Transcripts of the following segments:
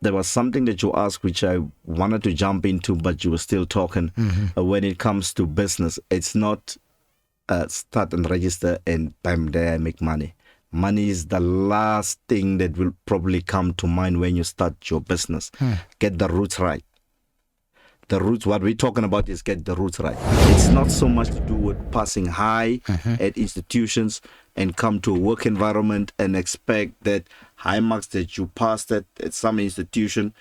there was something that you asked which I wanted to jump into, but you were still talking. When it comes to business, it's not start and register and I'm there, I make money. Money is the last thing that will probably come to mind when you start your business. Get the roots right. The roots, what we're talking about is get the roots right. It's not so much to do with passing high at institutions and come to a work environment and expect that high marks that you passed at some institution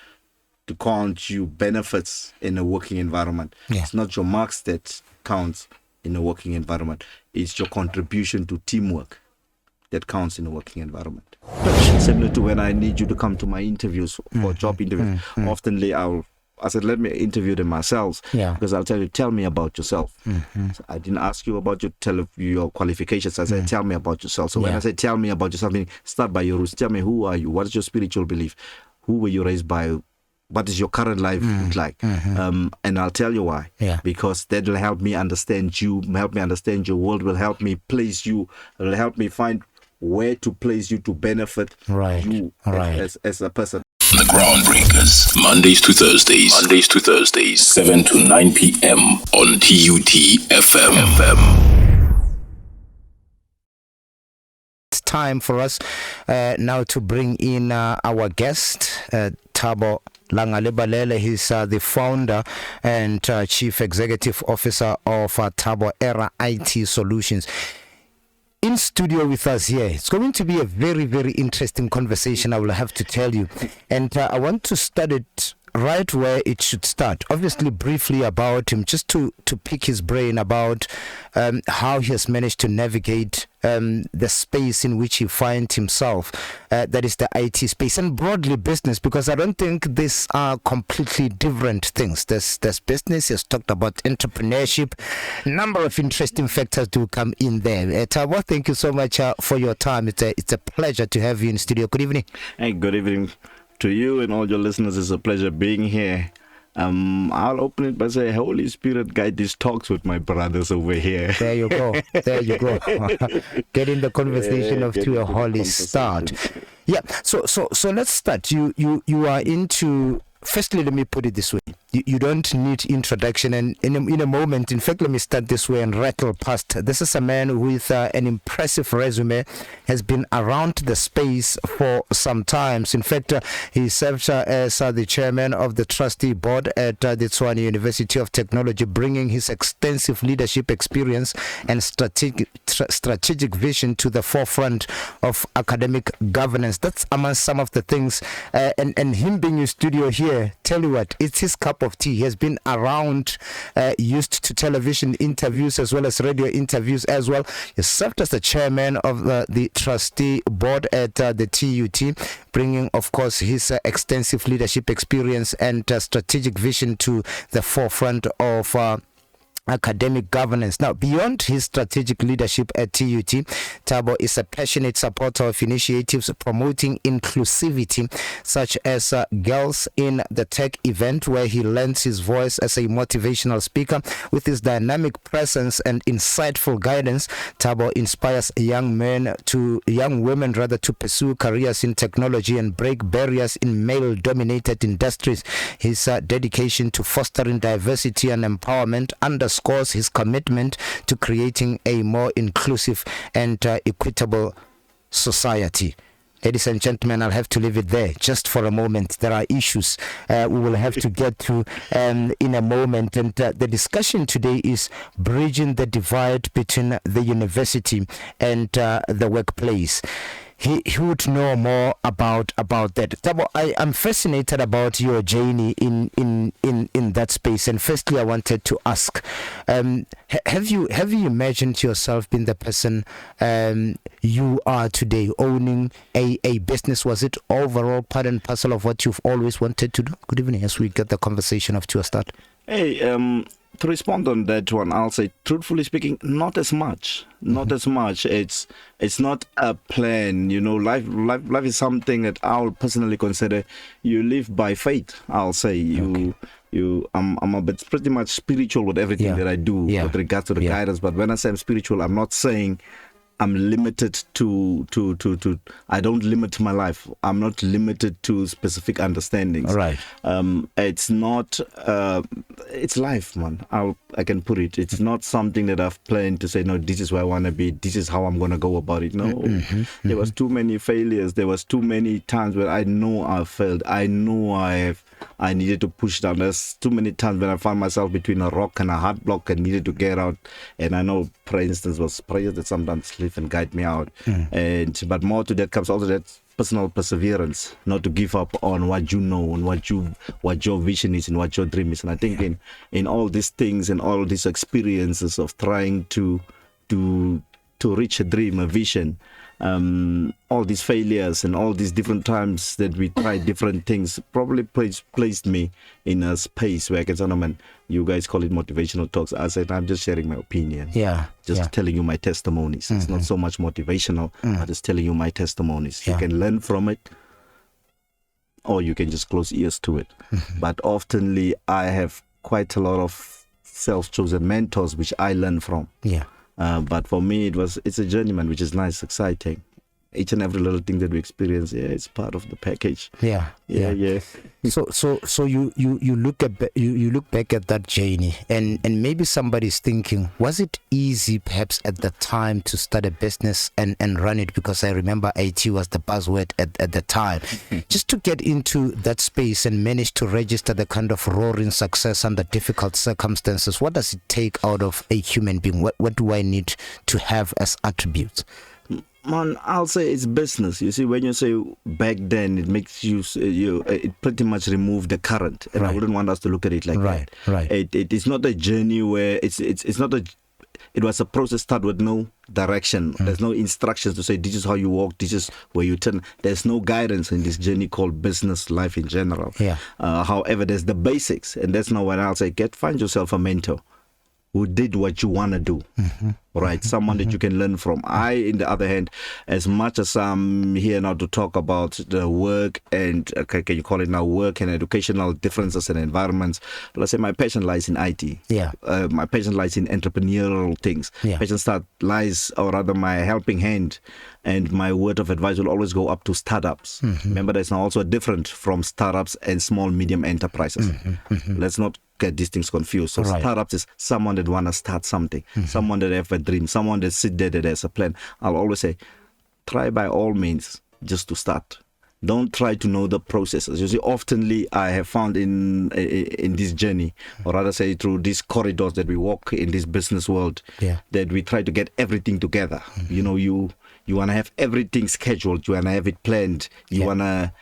to count you benefits in a working environment. It's not your marks that counts in a working environment. It's your contribution to teamwork that counts in a working environment. Similar to when I need you to come to my interviews or job interviews, oftenly I said, let me interview them myself because I'll tell me about yourself. So I didn't ask you about your qualifications. I said, tell me about yourself. So when I say tell me about yourself, meaning start by your roots. Tell me, who are you? What is your spiritual belief? Who were you raised by? What is your current life look like? And I'll tell you why. Because that will help me understand you, help me understand your world, will help me place you, will help me find where to place you to benefit you as a person. The Groundbreakers, Mondays to Thursdays, 7 to 9 p.m. on TUT FM. It's time for us now to bring in our guest, Thabo Langalebalela. He's the founder and chief executive officer of ThaboERA IT Solutions. In studio with us here, it's going to be a very, very interesting conversation, I will have to tell you. And I want to start it right where it should start. Obviously, briefly about him, just to pick his brain about how he has managed to navigate the space in which he finds himself, that is the IT space, and broadly business, because I don't think these are completely different things. There's business, he has talked about entrepreneurship, a number of interesting factors do come in there. Thabo, thank you so much for your time. It's a pleasure to have you in studio. Good evening. Hey, good evening to you and all your listeners. It's a pleasure being here. I'll open it by saying, Holy Spirit, guide these talks with my brothers over here. There you go. Getting the conversation to a holy start. Yeah. So let's start. You are into. Firstly, let me put it this way. You don't need introduction, and in a moment, in fact, let me start this way and rattle past. This is a man with an impressive resume, has been around the space for some time. In fact, he served as the chairman of the trustee board at the Tshwane University of Technology, bringing his extensive leadership experience and strategic vision to the forefront of academic governance. That's among some of the things, and him being in studio here, tell you what, it's his cup of tea. He has been around, used to television interviews as well as radio interviews as well. He served as the chairman of the trustee board at the TUT, bringing, of course, his extensive leadership experience and strategic vision to the forefront of academic governance. Now, beyond his strategic leadership at TUT, Thabo is a passionate supporter of initiatives promoting inclusivity, such as Girls in the Tech event, where he lends his voice as a motivational speaker. With his dynamic presence and insightful guidance, Thabo inspires young women to pursue careers in technology and break barriers in male-dominated industries. His dedication to fostering diversity and empowerment underscores his commitment to creating a more inclusive and equitable society. Ladies and gentlemen, I'll have to leave it there just for a moment. There are issues we will have to get to in a moment. And the discussion today is bridging the divide between the university and the workplace. He would know more about that. Thabo, I am fascinated about your journey in that space. And firstly, I wanted to ask, have you imagined yourself being the person you are today, owning a business? Was it overall part and parcel of what you've always wanted to do? Good evening, as we get the conversation off to a start. Hey, to respond on that one, I'll say, truthfully speaking, not as much. Not as much. It's not a plan. You know, life is something that I'll personally consider you live by faith. I'll say I'm a bit pretty much spiritual with everything that I do with regards to the guidance. But when I say I'm spiritual, I'm not saying I'm limited to I don't limit my life. I'm not limited to specific understandings. Right. It's not it's life, man. I can put it. It's not something that I've planned to say, no, this is where I want to be. This is how I'm going to go about it. No. There was too many failures. There was too many times where I know I failed. I know I needed to push down. There's too many times when I found myself between a rock and a hard block and needed to get out. And I know, for instance, was prayers that sometimes live and guide me out. But more to that comes also that personal perseverance, not to give up on what you know and what your vision is and what your dream is. And I think in all these things and all these experiences of trying to reach a dream, a vision, all these failures and all these different times that we tried different things probably placed me in a space where I can say, no, man, you guys call it motivational talks. I said, I'm just sharing my opinion. Just telling you my testimonies. It's not so much motivational, but just telling you my testimonies. You can learn from it, or you can just close ears to it. But oftenly, I have quite a lot of self-chosen mentors which I learn from. But for me, it's a journey, man, which is nice, exciting. Each and every little thing that we experience, it's part of the package. So you look back at that journey, and maybe somebody's thinking, was it easy perhaps at the time to start a business and run it? Because I remember IT was the buzzword at the time. Just to get into that space and manage to register the kind of roaring success under difficult circumstances, what does it take out of a human being? What do I need to have as attributes? Man, I'll say it's business. You see, when you say back then, it makes it pretty much remove the current, and I wouldn't want us to look at it like that. It is not a journey where it's not a. It was a process start with no direction. There's no instructions to say this is how you walk, this is where you turn. There's no guidance in this journey called business life in general. However, there's the basics, and that's now when I'll say find yourself a mentor who did what you want to do, right? Someone that you can learn from. I, in the other hand, as much as I'm here now to talk about the work and, can you call it now work and educational differences and environments, let's say my passion lies in IT. My passion lies in entrepreneurial things. Passion lies, or rather my helping hand and my word of advice will always go up to startups. Remember, there's now also different from startups and small, medium enterprises. Let's not get these things confused. So startups is someone that want to start something, someone that have a dream, someone that sit there that has a plan. I'll always say, try by all means just to start. Don't try to know the processes. You see, oftenly I have found in this journey, or rather say through these corridors that we walk in this business world, that we try to get everything together. You know, you want to have everything scheduled. You want to have it planned. You want to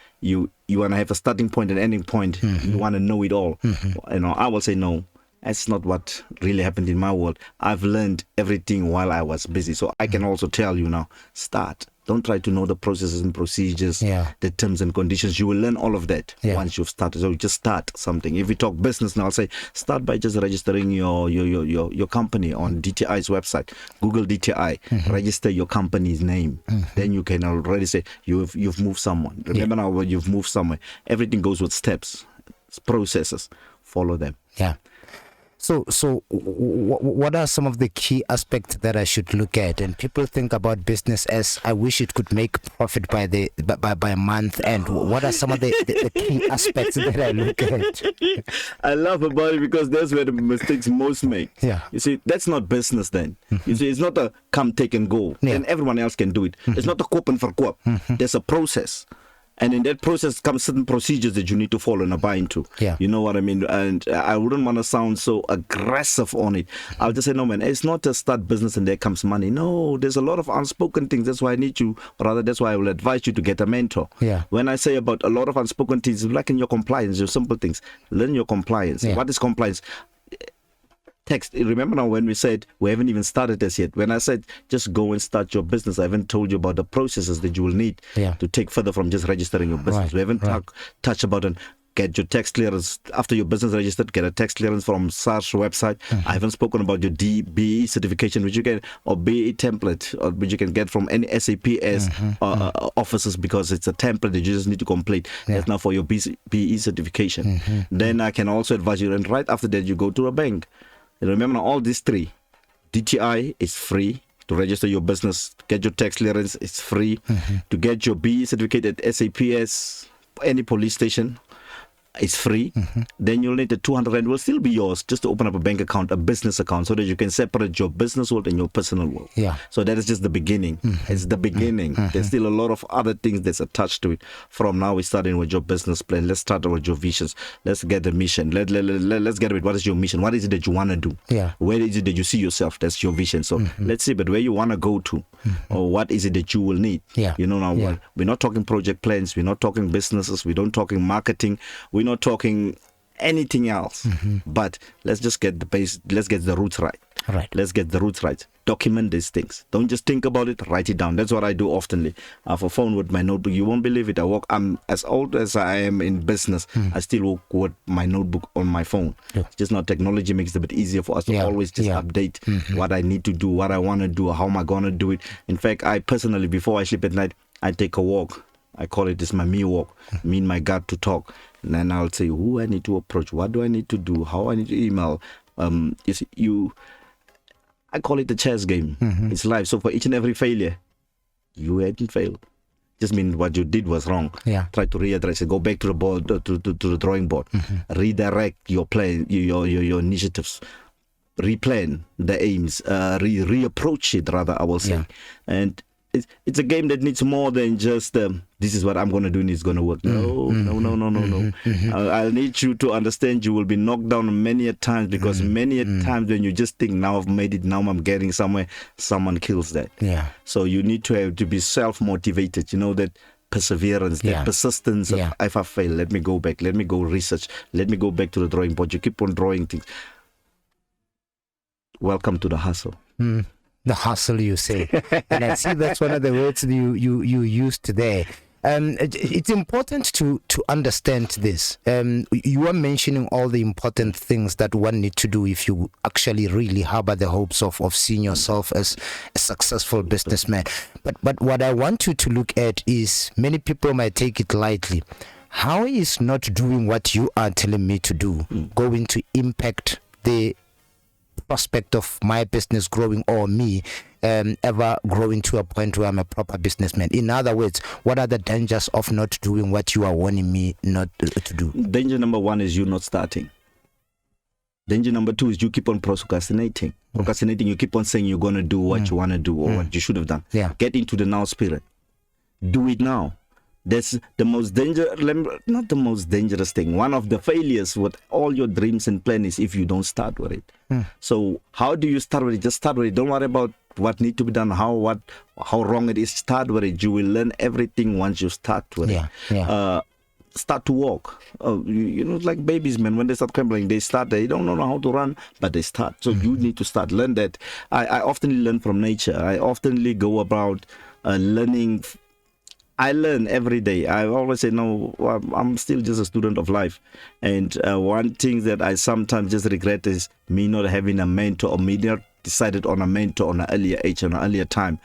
have a starting point and ending point. You want to know it all. You know, I will say no. That's not what really happened in my world. I've learned everything while I was busy. So I can also tell you now, start. Don't try to know the processes and procedures, the terms and conditions. You will learn all of that once you've started. So just start something. If we talk business now, I'll say start by just registering your company on DTI's website. Google DTI, register your company's name. Then you can already say you've moved someone. Remember now, when you've moved somewhere, everything goes with steps, processes. Follow them. So what are some of the key aspects that I should look at? And people think about business as, I wish it could make profit by a month end. What are some of the key aspects that I look at? I laugh about it because that's where the mistakes most make. You see, that's not business then. You see, it's not a come, take and go. And everyone else can do it. It's not a koop and verkoop. There's a process. And in that process comes certain procedures that you need to follow and abide into. You know what I mean? And I wouldn't want to sound so aggressive on it. I'll just say, no, man, it's not a start business and there comes money. No, there's a lot of unspoken things. That's why I need you, or rather, that's why I will advise you to get a mentor. When I say about a lot of unspoken things, like in your compliance, your simple things, learn your compliance. What is compliance? Text. Remember now when we said we haven't even started this yet. When I said just go and start your business, I haven't told you about the processes that you will need to take further from just registering your business. We haven't touched about it. Get your tax clearance after your business registered. Get a tax clearance from SARS website. I haven't spoken about your BE certification, which you can, or BE template, or which you can get from any SAPS offices, because it's a template that you just need to complete. That's now for your BE certification. Then I can also advise you, and right after that you go to a bank. And remember, all these three, DTI is free, To register your business, get your tax clearance, it's free. To get your BE certificate at SAPS, any police station, it's free. Then you'll need the 200 rand will still be yours just to open up a bank account, a business account, so that you can separate your business world and your personal world. Yeah. So that is just the beginning. It's the beginning. There's still a lot of other things that's attached to it. From now, we're starting with your business plan. Let's start with your visions. Let's get the mission. Let's get with what is your mission? What is it that you want to do? Yeah. Where is it that you see yourself? That's your vision. So let's see, but where you want to go to, or what is it that you will need? Yeah. You know, now we're not talking project plans. We're not talking businesses. We don't talking marketing. We're not talking anything else. But let's just get the base. Let's get the roots right. Right. Let's get the roots right. Document these things. Don't just think about it. Write it down. That's what I do oftenly. I have a phone with my notebook. You won't believe it. I'm as old as I am in business. I still work with my notebook on my phone. Yeah. It's just now technology makes it a bit easier for us to always just update what I need to do, what I want to do, how am I going to do it. In fact, I personally, before I sleep at night, I take a walk. I call it this my me walk. Me and my God to talk. And then I'll say who I need to approach, what do I need to do, how I need to email. I call it the chess game. It's life. So for each and every failure, you hadn't failed. Just mean what you did was wrong. Yeah. Try to readdress it. Go back to the board, to the drawing board. Redirect your plan, your initiatives. Replan the aims. Reapproach it, rather, I will say. Yeah. And it's a game that needs more than just this is what I'm going to do and it's going to work. No. I'll need you to understand you will be knocked down many a times, because many a times when you just think, now I've made it, now I'm getting somewhere, someone kills that. Yeah. So you need to have to be self-motivated, you know, that perseverance, that persistence. If I fail, let me go back, let me go research, let me go back to the drawing board. You keep on drawing things. Welcome to the hustle. The hustle, you say. And I see that's one of the words you used there. It's important to understand this. You are mentioning all the important things that one needs to do if you actually really harbor the hopes of seeing yourself as a successful businessman. But what I want you to look at is, many people might take it lightly. How is not doing what you are telling me to do going to impact the prospect of my business growing, or me ever growing to a point where I'm a proper businessman? In other words, what are the dangers of not doing what you are warning me not to do? Danger number one is you not starting. Danger number two is you keep on procrastinating. You keep on saying you're going to do what you want to do, or what you should have done. Get into the now spirit. Do it now. That's the most not the most dangerous thing. One of the failures with all your dreams and plans is if you don't start with it. So how do you start with it? Just start with it. Don't worry about what needs to be done, how wrong it is. Start with it. You will learn everything once you start with it. Start to walk. You know, like babies, man. When they start crumbling, they don't know how to run, but they start. So you need to start. Learn that. I often learn from nature. I often go about learning. I learn every day. I always say, no, I'm still just a student of life. And one thing that I sometimes just regret is me not having a mentor, or me not decided on a mentor on an earlier age, on an earlier time,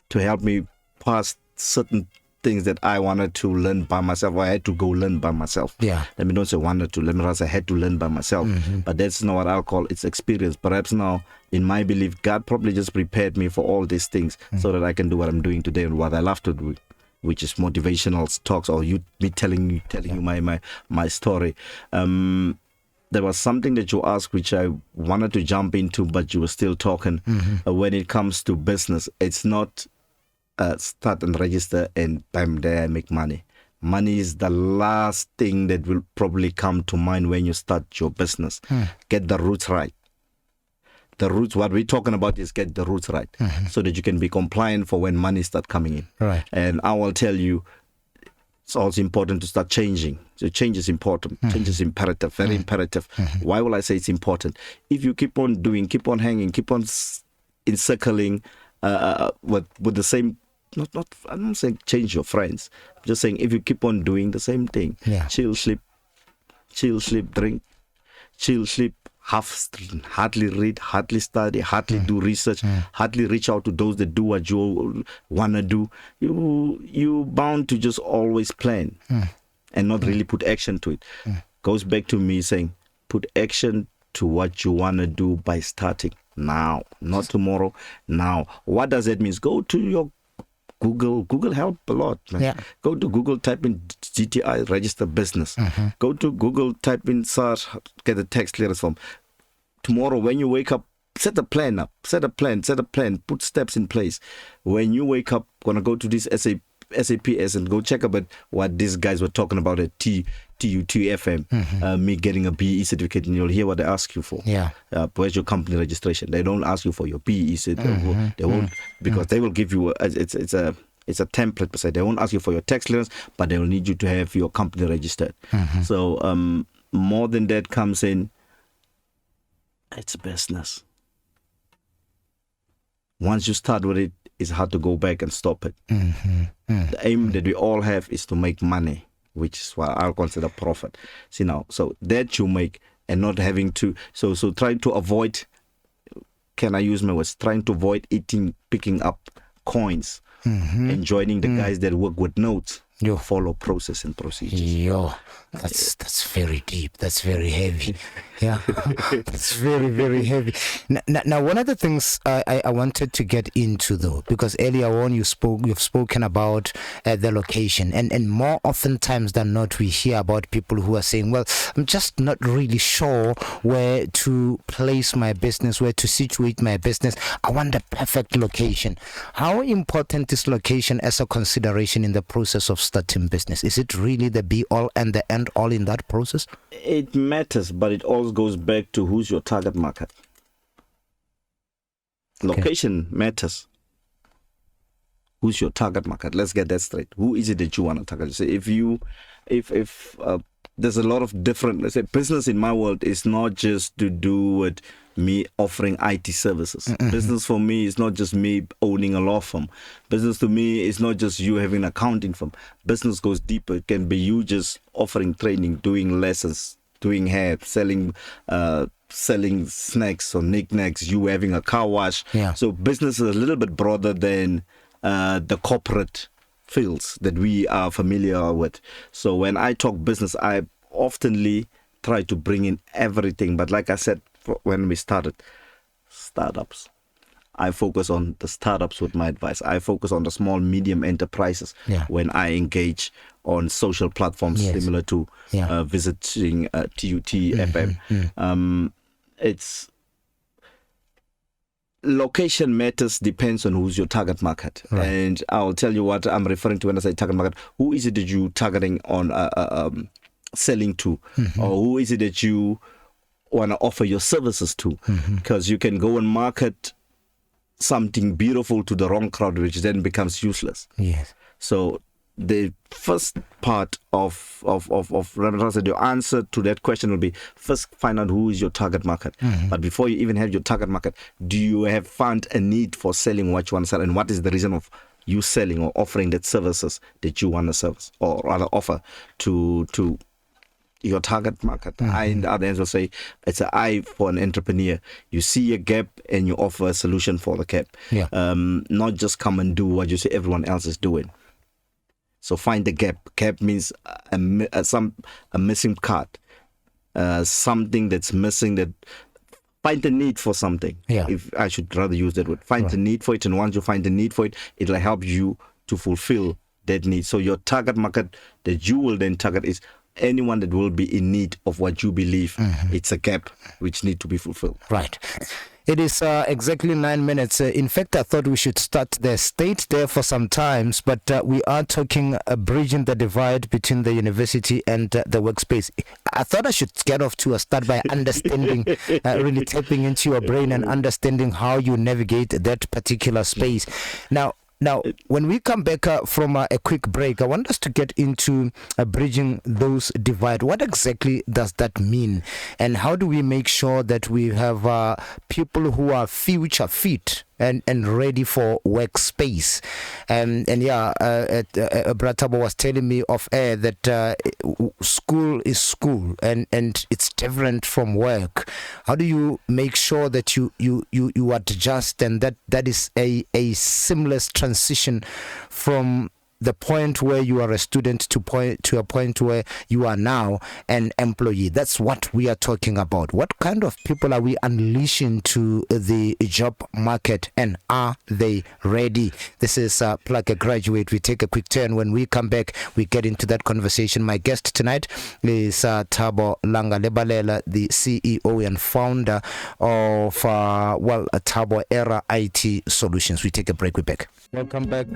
to help me pass certain things that I wanted to learn by myself, or I had to go learn by myself. Let me don't say wanted to, let me rather say I had to learn by myself. But that's not what I'll call it's experience. Perhaps now, in my belief, God probably just prepared me for all these things so that I can do what I'm doing today and what I love to do, which is motivational talks, or me telling you my story. There was something that you asked which I wanted to jump into, but you were still talking. When it comes to business, it's not start and register and time there make money. Money is the last thing that will probably come to mind when you start your business. Get the roots right. The roots, what we're talking about is get the roots right, so that you can be compliant for when money start coming in. Right. And I will tell you, it's also important to start changing. So change is important. Change is imperative, very imperative. Why will I say it's important? If you keep on doing, keep on hanging, keep on encircling with the same, I'm not saying change your friends. I'm just saying if you keep on doing the same thing, chill, sleep, drink, chill, sleep, hardly read, hardly study, hardly do research, hardly reach out to those that do what you want to do, you bound to just always plan and not really put action to it. Goes back to me saying put action to what you want to do by starting now, not tomorrow, now. What does that mean? Go to your Google help a lot, man. Yeah. Go to Google, type in GTI, register business. Go to Google, type in SARS, get a tax clearance form. Tomorrow when you wake up, set a plan up, set a plan, put steps in place. When you wake up, gonna go to this SAPS and go check about what these guys were talking about at TUT-FM, me getting a BE certificate, and you'll hear what they ask you for. Yeah. Where's your company registration? They don't ask you for your BE certificate. They won't, because they will give you it's a template per se. They won't ask you for your tax clearance, but they will need you to have your company registered. So more than that comes in, it's business. Once you start with it, it's hard to go back and stop it. The aim that we all have is to make money, which is what I'll consider profit. See now, so that you make, and not having to, so trying to avoid, can I use my words, trying to avoid picking up coins and joining the guys that work with notes. Yo. Follow process and procedures. Yo, that's very deep. That's very heavy. Yeah, that's very, very heavy. Now, one of the things I wanted to get into, though, because earlier on you've spoken about the location, and more oftentimes than not, we hear about people who are saying, well, I'm just not really sure where to place my business, where to situate my business. I want the perfect location. How important is location as a consideration in the process of starting business? Is it really the be all and the end all in that process? It matters, but it all goes back to who's your target market. Location matters. Who's your target market? Let's get that straight. Who is it that you want to target? So if there's a lot of different, let's say, business in my world is not just to do with me offering IT services. Business for me is not just me owning a law firm. Business to me is not just you having an accounting firm. Business goes deeper. It can be you just offering training, doing lessons, doing hair, selling snacks or knickknacks, you having a car wash. Yeah. So business is a little bit broader than the corporate fields that we are familiar with. So when I talk business, I oftenly try to bring in everything. But like I said, when we started, startups, I focus on the startups with my advice. I focus on the small, medium enterprises when I engage on social platforms similar to visiting TUT-FM. It's location matters, depends on who's your target market. Right. And I'll tell you what I'm referring to when I say target market. Who is it that you targeting on selling to? Or who is it that you want to offer your services to? Because you can go and market something beautiful to the wrong crowd, which then becomes useless. Yes. So the first part of your answer to that question will be, first find out who is your target market. But before you even have your target market, do you have found a need for selling what you want to sell, and what is the reason of you selling or offering that services that you want to service or rather offer to your target market? I, in the other end, will say it's an eye for an entrepreneur. You see a gap and you offer a solution for the gap. Not just come and do what you say everyone else is doing. So find the gap. Gap means a missing part, something that's missing. That find the need for something. If I should rather use that word, find the need for it, and once you find the need for it, it'll help you to fulfill that need. So your target market that you will then target is anyone that will be in need of what you believe it's a gap which need to be fulfilled. Right. It is exactly 9 minutes. In fact, I thought we should start the state there for some times, but we are talking bridging the divide between the university and the workspace. I thought I should get off to a start by understanding, really tapping into your brain and understanding how you navigate that particular space. Now, when we come back from a quick break, I want us to get into bridging those divide. What exactly does that mean? And how do we make sure that we have people who are future fit and ready for workspace? And Thabo was telling me off air that school is school and it's different from work. How do you make sure that you adjust and that is a seamless transition from the point where you are a student to a point where you are now an employee. That's what we are talking about. What kind of people are we unleashing to the job market, and are they ready? This is Plug a Graduate. We take a quick turn. When we come back, we get into that conversation. My guest tonight is Thabo Langalebalela, the CEO and founder of ThaboERA IT Solutions. We take a break. We're back. Welcome back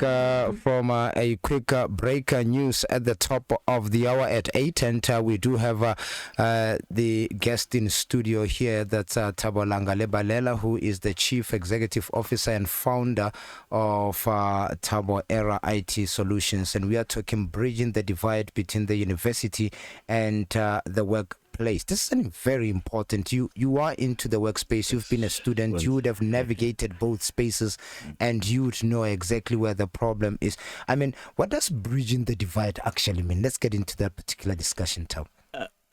from a quick break. News at the top of the hour at 8, and we do have the guest in studio here. That's Thabo Langalebalela, who is the Chief Executive Officer and founder of ThaboERA IT Solutions, and we are talking bridging the divide between the university and the workplace. This is very important. You are into the workspace. You've been a student. You would have navigated both spaces, and you would know exactly where the problem is. I mean, what does bridging the divide actually mean? Let's get into that particular discussion, Thabo.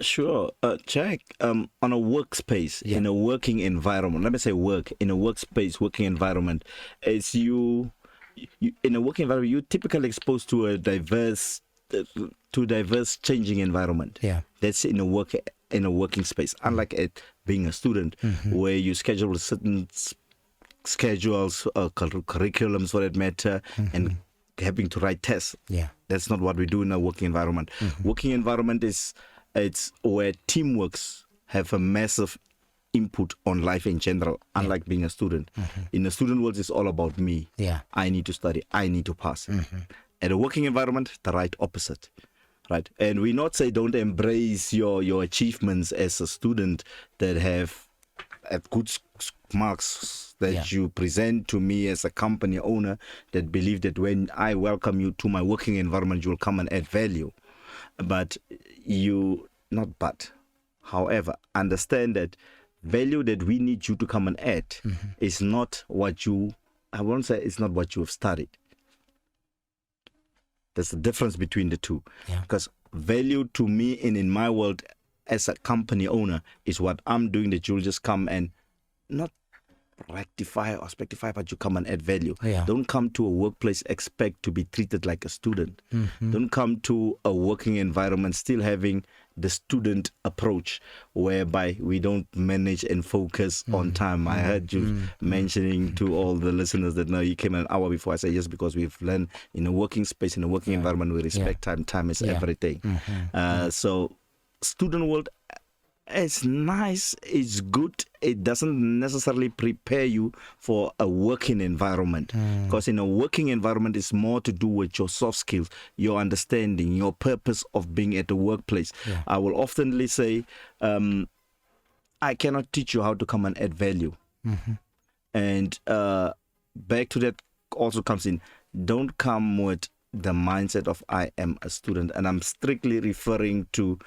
Sure. Jack, on a workspace, in a working environment, let me say work, in a workspace, working environment, is you in a working environment, you're typically exposed to a diverse changing environment. That's in a working space, unlike it being a student, where you schedule certain schedules, curriculums for that matter, and having to write tests. That's not what we do in a working environment. Working environment it's where teamworks have a massive input on life in general, unlike being a student. In the student world, it's all about me. I need to study, I need to pass. At a working environment, the right opposite. Right, and we not say don't embrace your achievements as a student that have good marks that you present to me as a company owner, that believe that when I welcome you to my working environment, you'll come and add value. However, understand that value that we need you to come and add is not what you, I won't say it's not what you have studied. There's a difference between the two. Because value to me and in my world as a company owner is what I'm doing, that you'll just come and not rectify or specify, but you come and add value. Don't come to a workplace expect to be treated like a student. Don't come to a working environment still having the student approach, whereby we don't manage and focus on time. I heard you mentioning to all the listeners that no, you came an hour before. I say yes, because we've learned in a working space, in a working environment, we respect time. Time is everything. So student world, it's nice, it's good. It doesn't necessarily prepare you for a working environment, because in a working environment, it's more to do with your soft skills, your understanding, your purpose of being at the workplace. I will oftenly say, I cannot teach you how to come and add value. And back to that also comes in, don't come with the mindset of I am a student, and I'm strictly referring to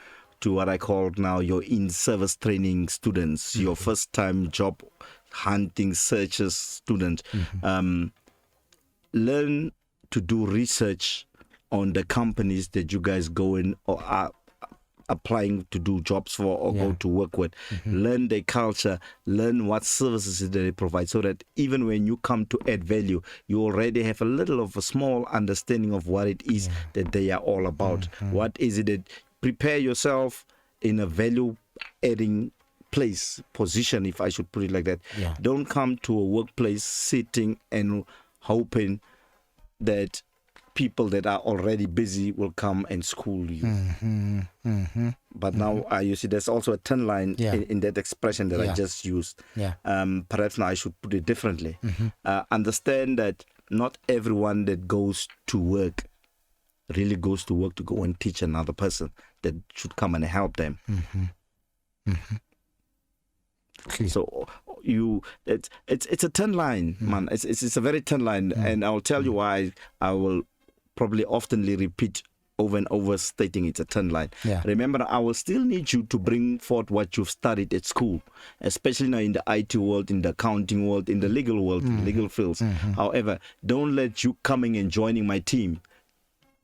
what I call now your in-service training students, your first-time job hunting searchers student. Learn to do research on the companies that you guys go in or are applying to do jobs for or go to work with. Learn their culture, learn what services they provide, so that even when you come to add value, you already have a little of a small understanding of what it is that they are all about. What is it that prepare yourself in a value-adding position, if I should put it like that. Don't come to a workplace sitting and hoping that people that are already busy will come and school you. But now you see there's also a thin line in that expression that I just used. Perhaps now I should put it differently. Understand that not everyone that goes to work really goes to work to go and teach another person that should come and help them. So it's a thin line, man. It's a very thin line, and I'll tell you why. I will probably oftenly repeat over and over, stating it's a thin line. Remember, I will still need you to bring forth what you've studied at school, especially now in the IT world, in the accounting world, in the legal world, legal fields. However, don't let you coming and joining my team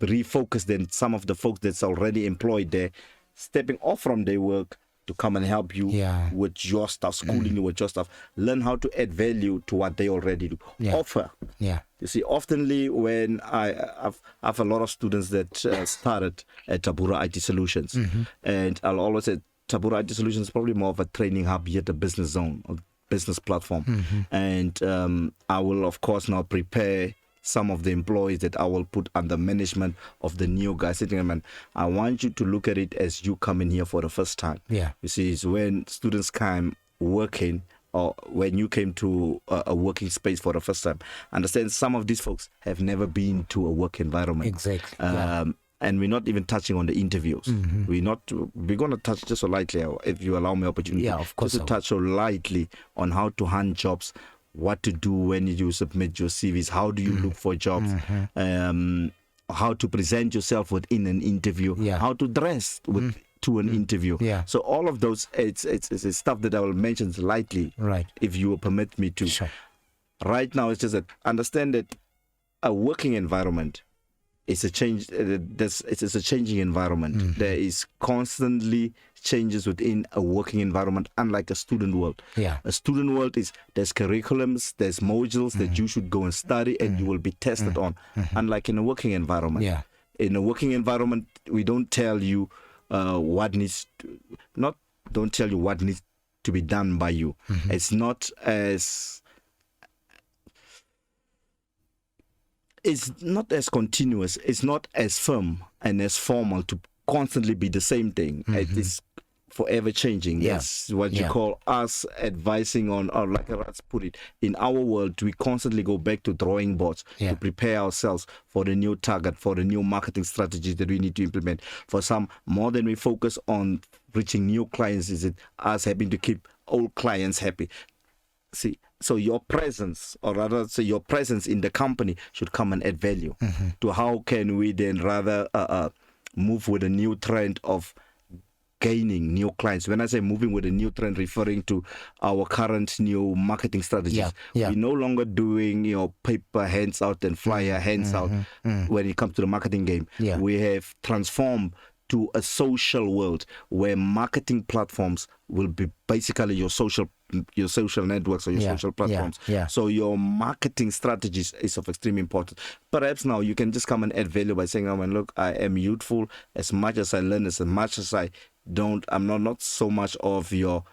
refocus then some of the folks that's already employed there, stepping off from their work, to come and help you with your stuff, schooling you with your stuff. Learn how to add value to what they already do. Offer. Yeah. You see, oftenly when I have a lot of students that started at ThaboERA IT Solutions, and I'll always say ThaboERA IT Solutions is probably more of a training hub, yet a business zone, a business platform. And I will, of course, now prepare some of the employees that I will put under management of the new guys sitting there. I want you to look at it as you come in here for the first time. Yeah. You see, it's when students come working, or when you came to a working space for the first time. Understand, some of these folks have never been to a work environment. Exactly. And we're not even touching on the interviews. We're going to touch just so lightly, if you allow me opportunity. Yeah, of course. Just to touch so lightly on how to hunt jobs, what to do when you submit your CVs, how do you look for jobs, how to present yourself within an interview, how to dress to an interview. So all of those, it's stuff that I will mention lightly, if you will permit me to. Sure. Right now, it's just that understand that a working environment is a change. It's a changing environment. There is constantly changes within a working environment, unlike a student world. A student world there's curriculums, there's modules that you should go and study, and you will be tested on. Unlike in a working environment. In a working environment, we don't tell you what needs to be done by you. It's not as continuous, it's not as firm and as formal to constantly be the same thing. It is forever changing. That's what you call us advising on, or like Rats put it, in our world, we constantly go back to drawing boards to prepare ourselves for the new target, for the new marketing strategies that we need to implement. For some, more than we focus on reaching new clients, is it us having to keep old clients happy. See, so your presence, or rather say your presence in the company, should come and add value to how can we then rather move with a new trend of gaining new clients. When I say moving with a new trend, referring to our current new marketing strategies. We're no longer doing paper hands out and flyer hands out when it comes to the marketing game. We have transformed to a social world where marketing platforms will be basically your social networks or your social platforms. So your marketing strategies is of extreme importance. Perhaps now you can just come and add value by saying, look, I am youthful. As much as I learn, as much as I don't, I'm not so much of your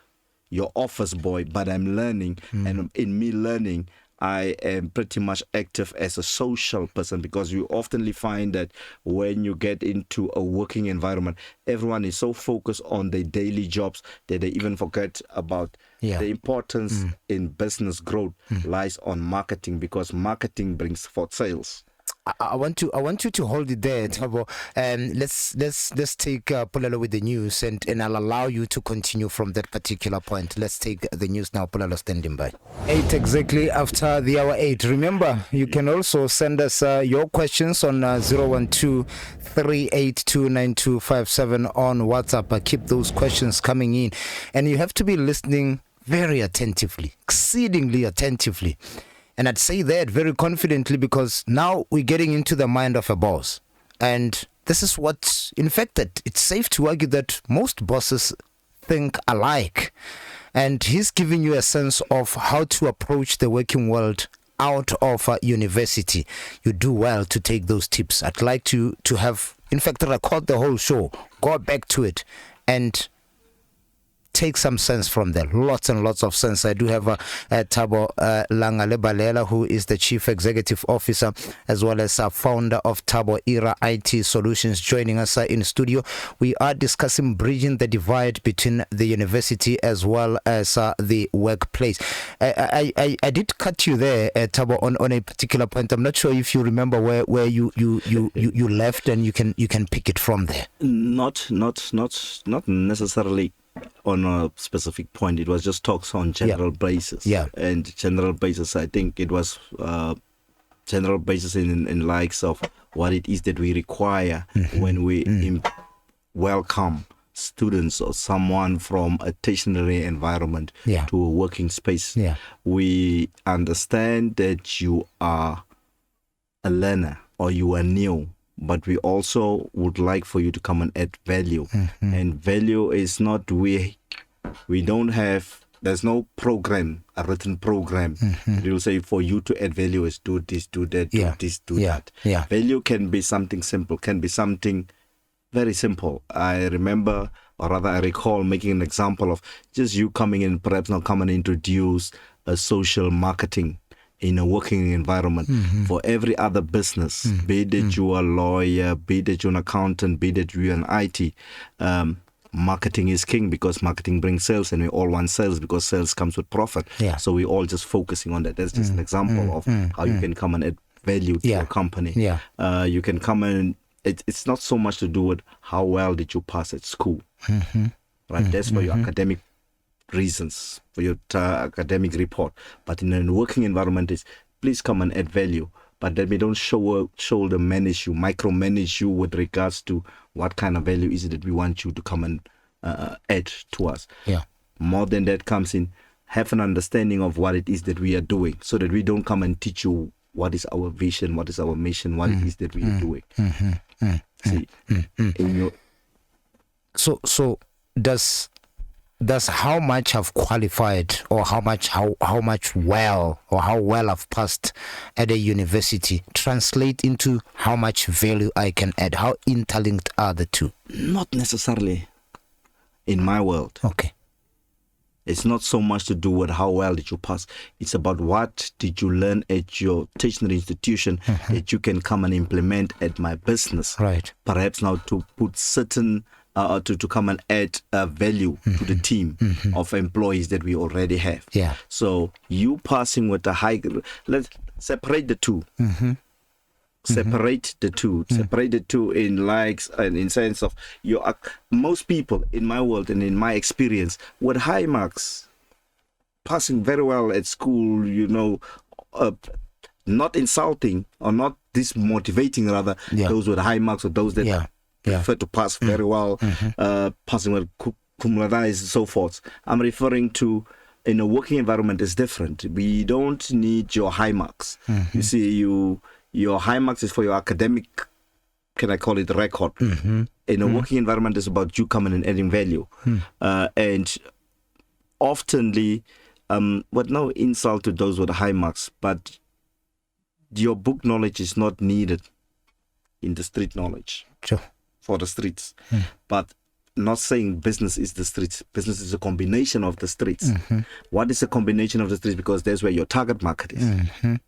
office boy, but I'm learning. And in me learning, I am pretty much active as a social person, because you oftenly find that when you get into a working environment, everyone is so focused on their daily jobs that they even forget about the importance in business growth lies on marketing, because marketing brings forth sales. I want you to hold it there, Thabo. Let's take Pulalo with the news, and I'll allow you to continue from that particular point. Let's take the news now. Pulalo standing by. 8 exactly after the hour 8. Remember, you can also send us your questions on 012-382-9257 on WhatsApp. Keep those questions coming in, and you have to be listening very attentively, exceedingly attentively. And I'd say that very confidently, because now we're getting into the mind of a boss. And this is what, in fact, that it's safe to argue that most bosses think alike. And he's giving you a sense of how to approach the working world out of university. You do well to take those tips. I'd like to have, in fact, record the whole show, go back to it, and take some sense from there. Lots and lots of sense. I do have Thabo Langalebalela, who is the Chief Executive Officer as well as founder of ThaboERA IT Solutions, joining us in studio. We are discussing bridging the divide between the university as well as the workplace. I did cut you there, Thabo, on a particular point. I'm not sure if you remember where you left, and you can pick it from there. Not necessarily on a specific point. It was just talks on general basis. And general basis, I think it was general basis in likes of what it is that we require when we welcome students or someone from a stationary environment to a working space. We understand that you are a learner or you are new, but we also would like for you to come and add value. And value is not we We don't have, there's no program, a written program. It will say for you to add value is do this, do that, do this, do that. Yeah. Value can be something simple, can be something very simple. I remember, or rather I recall making an example of just you coming in, perhaps now come and introduce a social marketing in a working environment for every other business, be it that you are a lawyer, be it that you're an accountant, be it that you're an IT. Marketing is king because marketing brings sales, and we all want sales because sales comes with profit. Yeah. So we're all just focusing on that. That's just an example of how you can come and add value to your company. Yeah. You can come and it's not so much to do with how well did you pass at school. Right? That's for your academic reasons, for your academic report. But in a working environment, is please come and add value. But that we don't shoulder manage you, micromanage you with regards to what kind of value is it that we want you to come and add to us. Yeah. More than that comes in, have an understanding of what it is that we are doing, so that we don't come and teach you what is our vision, what is our mission, what it is that we are doing. See, in your So does how much I've qualified, or how well I've passed at a university translate into how much value I can add? How interlinked are the two? not necessarily in my world. Okay. It's not so much to do with how well did you pass. It's about what did you learn at your tertiary institution that you can come and implement at my business. Right. Perhaps now to put certain, to come and add value to the team of employees that we already have. Yeah. So you passing with a high, let's separate the two. Separate the two in likes and in sense of your most people in my world and in my experience with high marks, passing very well at school, not insulting or not dismotivating, rather those with high marks or those that prefer to pass very well, passing with cum laude and so forth. I'm referring to in a working environment is different. We don't need your high marks. You see, your high marks is for your academic, can I call it, record. In a working environment, it's about you coming and adding value. And oftenly, but no insult to those with high marks, but your book knowledge is not needed in the street knowledge. Sure. For the streets. But not saying business is the streets. Business is a combination of the streets. What is a combination of the streets? Because that's where your target market is.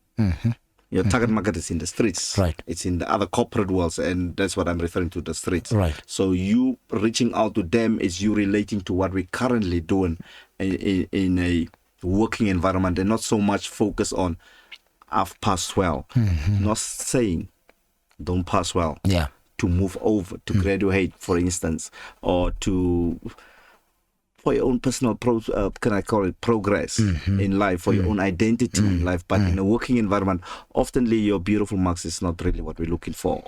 Your target market is in the streets. Right. It's in the other corporate worlds, and that's what I'm referring to, the streets. Right. So you reaching out to them is you relating to what we're currently doing in a working environment, and not so much focus on I've passed well. Not saying don't pass well. Yeah. To move over, to graduate, for instance, or for your own personal progress in life, for your own identity in life. But in a working environment, oftenly your beautiful marks is not really what we're looking for.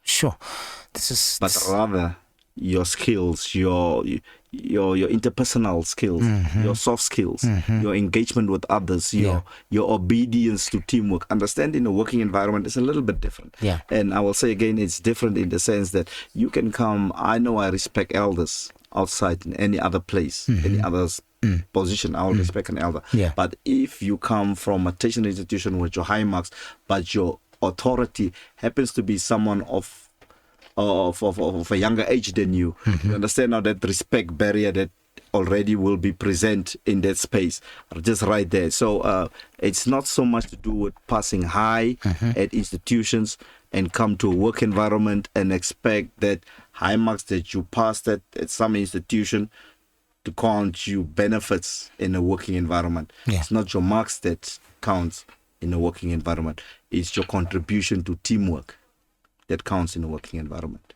Sure. But rather your skills, your interpersonal skills, your soft skills, your engagement with others, your obedience to teamwork. Understand in a working environment is a little bit different. Yeah. And I will say again, it's different in the sense that you can come, I know I respect elders outside in any other place, any other's position, I will respect an elder. Yeah. But if you come from a tertiary institution with your high marks, but your authority happens to be someone of a younger age than you, you understand now that respect barrier that already will be present in that space, just right there. So it's not so much to do with passing high at institutions and come to a work environment and expect that high marks that you passed at some institution to count you benefits in a working environment. Yeah. It's not your marks that counts in a working environment. It's your contribution to teamwork that counts in a working environment.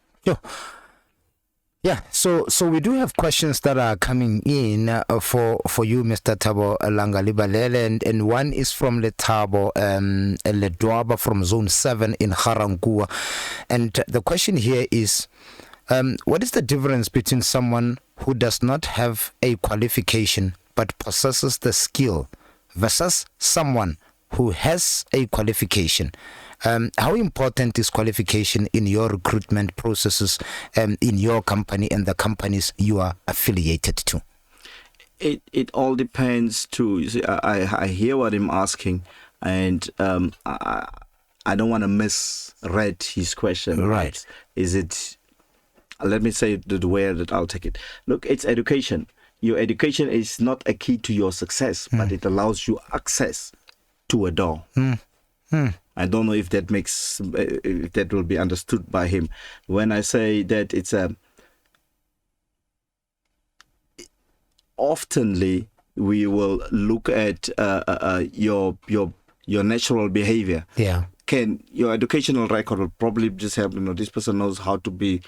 Yeah, so we do have questions that are coming in for you, Mr. Thabo Langalebalela, and one is from Thabo Ledwaba from Zone 7 in Garankuwa. And the question here is, what is the difference between someone who does not have a qualification but possesses the skill versus someone who has a qualification? How important is qualification in your recruitment processes in your company and the companies you are affiliated to? It all depends too. You see, I hear what I'm asking, and I don't want to misread his question. Right. Is it? Let me say it the way that I'll take it. Look, it's education. Your education is not a key to your success, but it allows you access to a door. I don't know if that makes if that will be understood by him when I say that it's a. Oftenly, we will look at your natural behavior. Yeah. Can your educational record will probably just help, this person knows how to be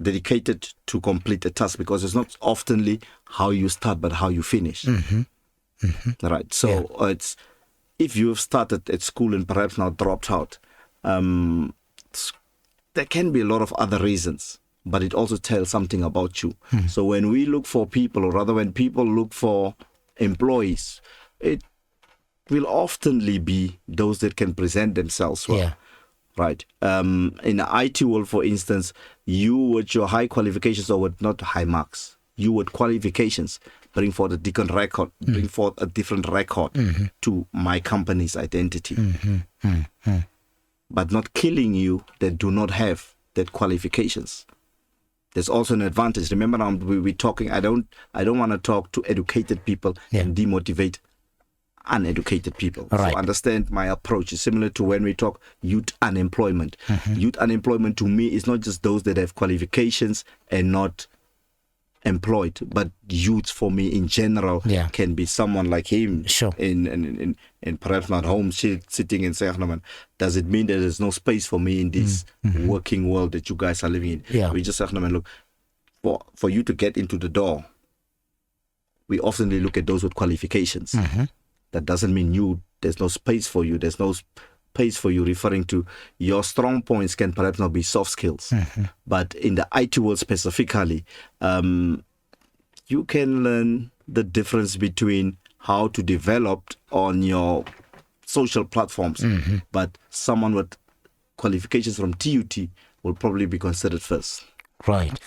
dedicated to complete a task, because it's not oftenly how you start but how you finish. Right. So it's, if you've started at school and perhaps now dropped out, there can be a lot of other reasons, but it also tells something about you. So when we look for people, or rather when people look for employees, it will oftenly be those that can present themselves well. Yeah. Right. In the IT world, for instance, you with your high qualifications, or with not high marks, you with qualifications bring forth a different record, bring forth a different record to my company's identity. But not killing you that do not have that qualifications. There's also an advantage. Remember, now we're talking. I don't want to talk to educated people and demotivate uneducated people. Right. So understand my approach is similar to when we talk youth unemployment. Youth unemployment to me is not just those that have qualifications and not employed, but youth for me in general can be someone like him. Sure. In perhaps not home sitting and saying, no, man, does it mean that there's no space for me in this working world that you guys are living in? Yeah. We just say, no, man, look, for you to get into the door, we often look at those with qualifications. That doesn't mean there's no space for you. There's no space for you, referring to your strong points can perhaps not be soft skills. But in the IT world specifically, you can learn the difference between how to develop on your social platforms. But someone with qualifications from TUT will probably be considered first. Right.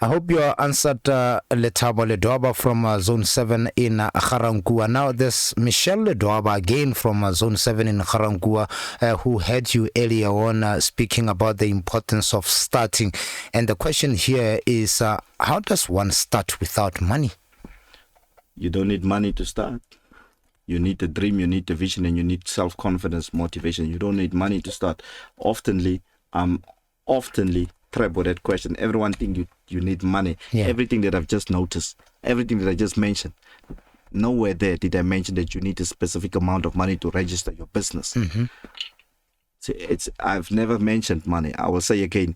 I hope you answered Thabo Langalebalela from Zone 7 in Ga-Rankuwa. Now there's Michelle Ledwaba again from Zone 7 in Ga-Rankuwa, who heard you earlier on speaking about the importance of starting. And the question here is, how does one start without money? You don't need money to start. You need a dream, you need a vision, and you need self-confidence, motivation. You don't need money to start. Oftenly trap with that question. Everyone think you need money. Everything that I've just noticed, everything that I just mentioned, nowhere there did I mention that you need a specific amount of money to register your business. So I've never mentioned money. I will say again,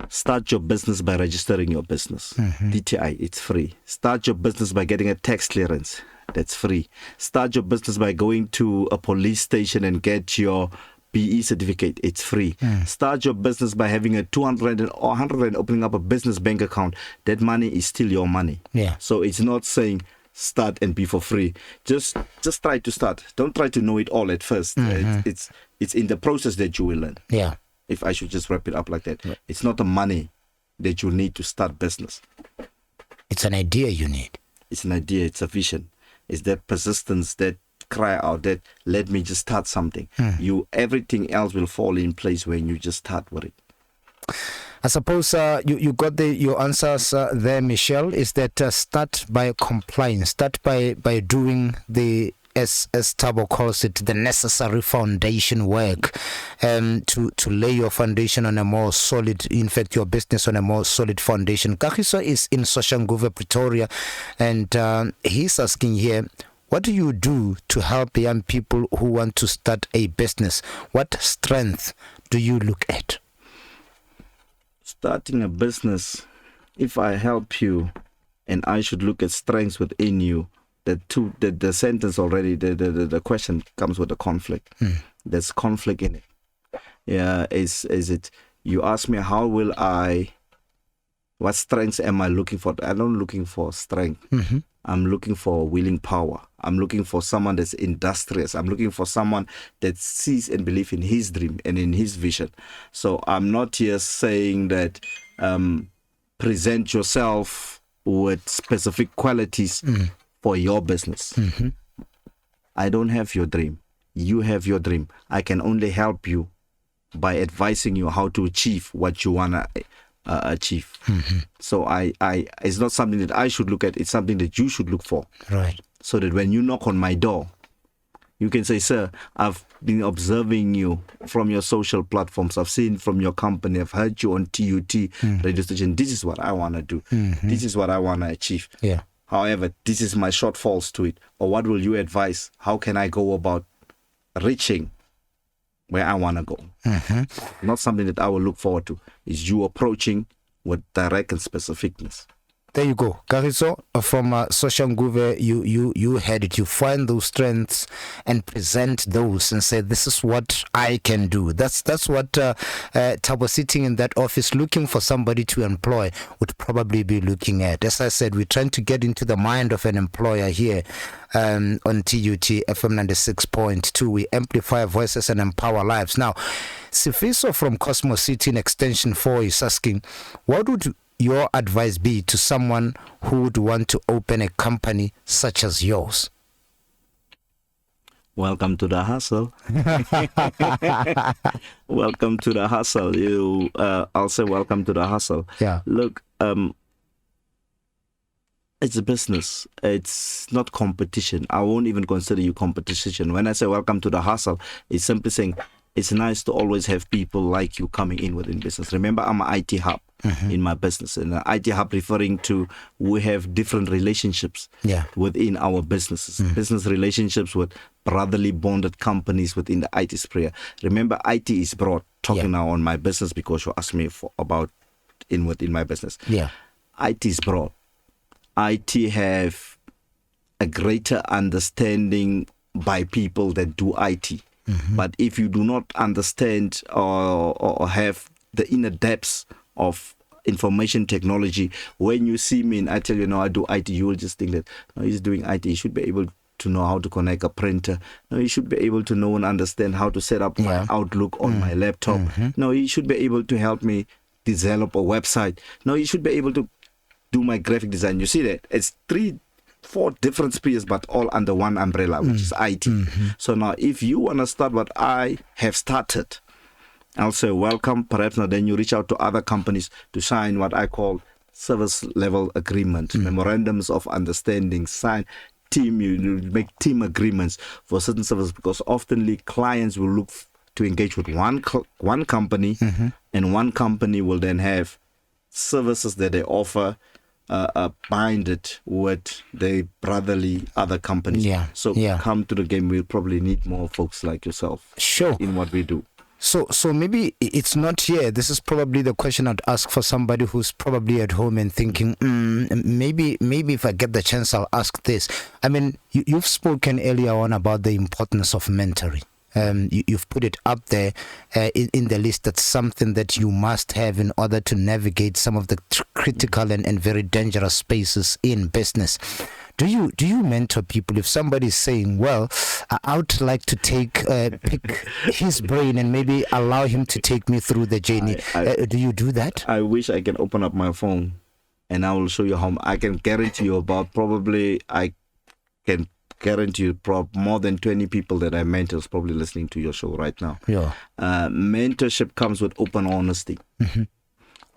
start your business by registering your business. DTI, it's free. Start your business by getting a tax clearance. That's free. Start your business by going to a police station and get your BE certificate. It's free. Start your business by having a 200 or 100 and opening up a business bank account. That money is still your money. So it's not saying start and be for free. Just try to start. Don't try to know it all at first. It's in the process that you will learn. If I should just wrap it up like that. It's not the money that you need to start business. It's an idea you need. It's an idea. It's a vision. It's that persistence, that cry out, that let me just start something. Everything else will fall in place when you just start with it. I suppose you got your answers there, Michelle. Is that start by complying, start by doing the, as Thabo calls it, the necessary foundation work, to lay your foundation on a more solid, in fact, your business on a more solid foundation. Kagiso is in Soshanguve, Pretoria, and he's asking here, what do you do to help young people who want to start a business? What strength do you look at? Starting a business, if I help you and I should look at strengths within you, the sentence already, the question comes with a conflict. There's conflict in it. Is it, you ask me, what strengths am I looking for? I'm not looking for strength. I'm looking for willing power. I'm looking for someone that's industrious. I'm looking for someone that sees and believes in his dream and in his vision. So I'm not here saying that present yourself with specific qualities for your business. I don't have your dream. You have your dream. I can only help you by advising you how to achieve what you want to achieve. So I it's not something that I should look at. It's something that you should look for. Right. So that when you knock on my door, you can say, sir, I've been observing you from your social platforms. I've seen from your company. I've heard you on TUT radio station. This is what I want to do. This is what I want to achieve. Yeah. However, this is my shortfalls to it. Or what will you advise? How can I go about reaching where I want to go? Not something that I will look forward to. Is you approaching with direct and specificness. There you go, Kagiso from Soshanguve. You had it. You find those strengths and present those and say, "This is what I can do." That's what Thabo, sitting in that office looking for somebody to employ, would probably be looking at. As I said, we're trying to get into the mind of an employer here on TUT FM 96.2. We amplify voices and empower lives. Now, Sifiso from Cosmos City in Extension 4 is asking, what would your advice be to someone who would want to open a company such as yours? Welcome to the hustle. Welcome to the hustle. I'll say welcome to the hustle. Yeah. Look, it's a business. It's not competition. I won't even consider you competition. When I say welcome to the hustle, it's simply saying it's nice to always have people like you coming in within business. Remember, I'm an IT hub in my business. And an IT hub referring to we have different relationships within our businesses. Business relationships with brotherly bonded companies within the IT sphere. Remember, IT is broad. Talking now on my business because you asked me about within my business. Yeah. IT is broad. IT have a greater understanding by people that do IT. But if you do not understand or have the inner depths of information technology, when you see me and I tell you, no, I do IT, you will just think that, no, he's doing IT. He should be able to know how to connect a printer. No, he should be able to know and understand how to set up my Outlook on my laptop. No, he should be able to help me develop a website. No, he should be able to do my graphic design. You see that? It's 4 different spheres, but all under one umbrella, which is IT. So now, if you want to start what I have started, I'll say welcome. Perhaps now then you reach out to other companies to sign what I call service level agreement, memorandums of understanding, sign team. You make team agreements for certain services because oftenly clients will look to engage with one company, and one company will then have services that they offer binded with the brotherly other companies. Come to the game. We'll probably need more folks like yourself in what we do. So maybe it's not here. This is probably the question I'd ask for somebody who's probably at home and thinking, maybe if I get the chance, I'll ask this. I mean, you've spoken earlier on about the importance of mentoring. You've put it up there in the list. That's something that you must have in order to navigate some of the critical and very dangerous spaces in business. Do you mentor people? If somebody's saying, well, I would like to pick his brain and maybe allow him to take me through the journey, do you do that? I wish I can open up my phone and I will show you how. I can guarantee you about guarantee you more than 20 people that I mentor is probably listening to your show right now. Mentorship comes with open honesty.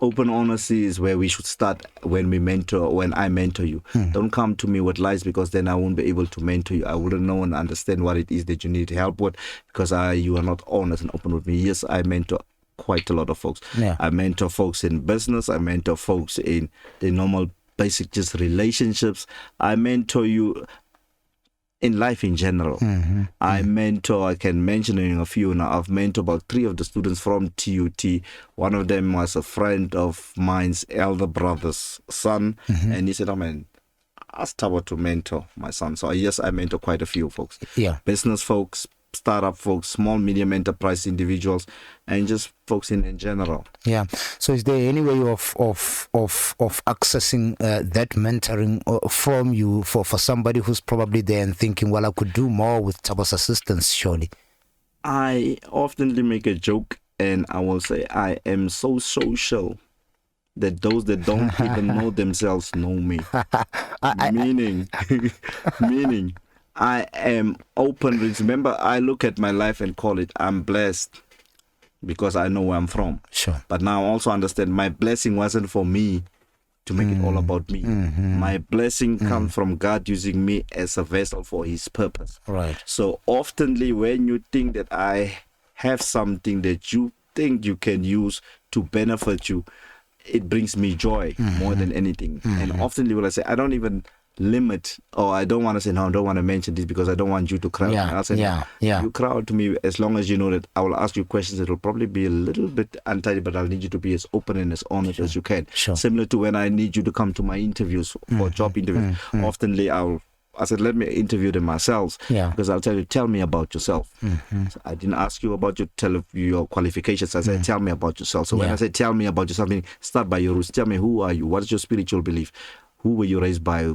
Open honesty is where we should start when I mentor you. Don't come to me with lies, because then I won't be able to mentor you. I wouldn't know and understand what it is that you need help with, because you are not honest and open with me. Yes, I mentor quite a lot of folks. I mentor folks in business. I mentor folks in the normal basic just relationships. I mentor you in life in general. I can mention a few now. I've mentored about 3 of the students from TUT. One of them was a friend of mine's elder brother's son, and he said, oh man, ask Thabo to mentor my son. So yes, I mentor quite a few folks. Business folks, startup folks, small, medium enterprise individuals, and just folks in general. So is there any way of accessing that mentoring from you for somebody who's probably there and thinking, well, I could do more with Thabo's assistance, surely? I often make a joke and I will say I am so social that those that don't even know themselves know me. Meaning, meaning, I am open. Remember, I look at my life and call it, I'm blessed because I know where I'm from. Sure. But now I also understand my blessing wasn't for me to make it all about me. My blessing comes from God using me as a vessel for His purpose. Right. So oftenly when you think that I have something that you think you can use to benefit you, it brings me joy more than anything. And oftenly when I say, I don't even limit, or I don't want to say, no, I don't want to mention this because I don't want you to cry. I'll say, you cry out to me as long as you know that I will ask you questions that will probably be a little bit untidy, but I'll need you to be as open and as honest as you can. Similar to when I need you to come to my interviews for job interviews. Oftenly I said, let me interview them myself, because I'll tell you, tell me about yourself. So I didn't ask you about your qualifications. I said, tell me about yourself. So when I say tell me about yourself, meaning start by your roots. Tell me, who are you? What is your spiritual belief? Who were you raised by?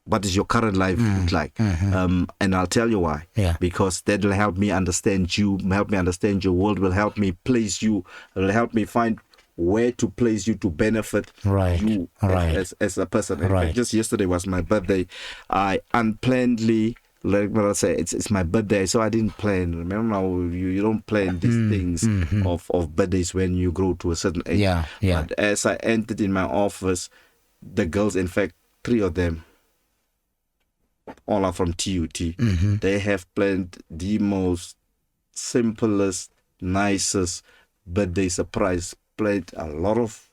What is your current life look like? And I'll tell you why. Because that will help me understand you, help me understand your world, will help me place you, will help me find where to place you to benefit you as a person. In fact, just yesterday was my birthday. I unplannedly, like what I say, it's my birthday, so I didn't plan. Remember, now you don't plan these things of birthdays when you grow to a certain age. But as I entered in my office, the girls, in fact, 3 of them, all are from TUT. They have planned the most simplest, nicest birthday surprise. Played a lot of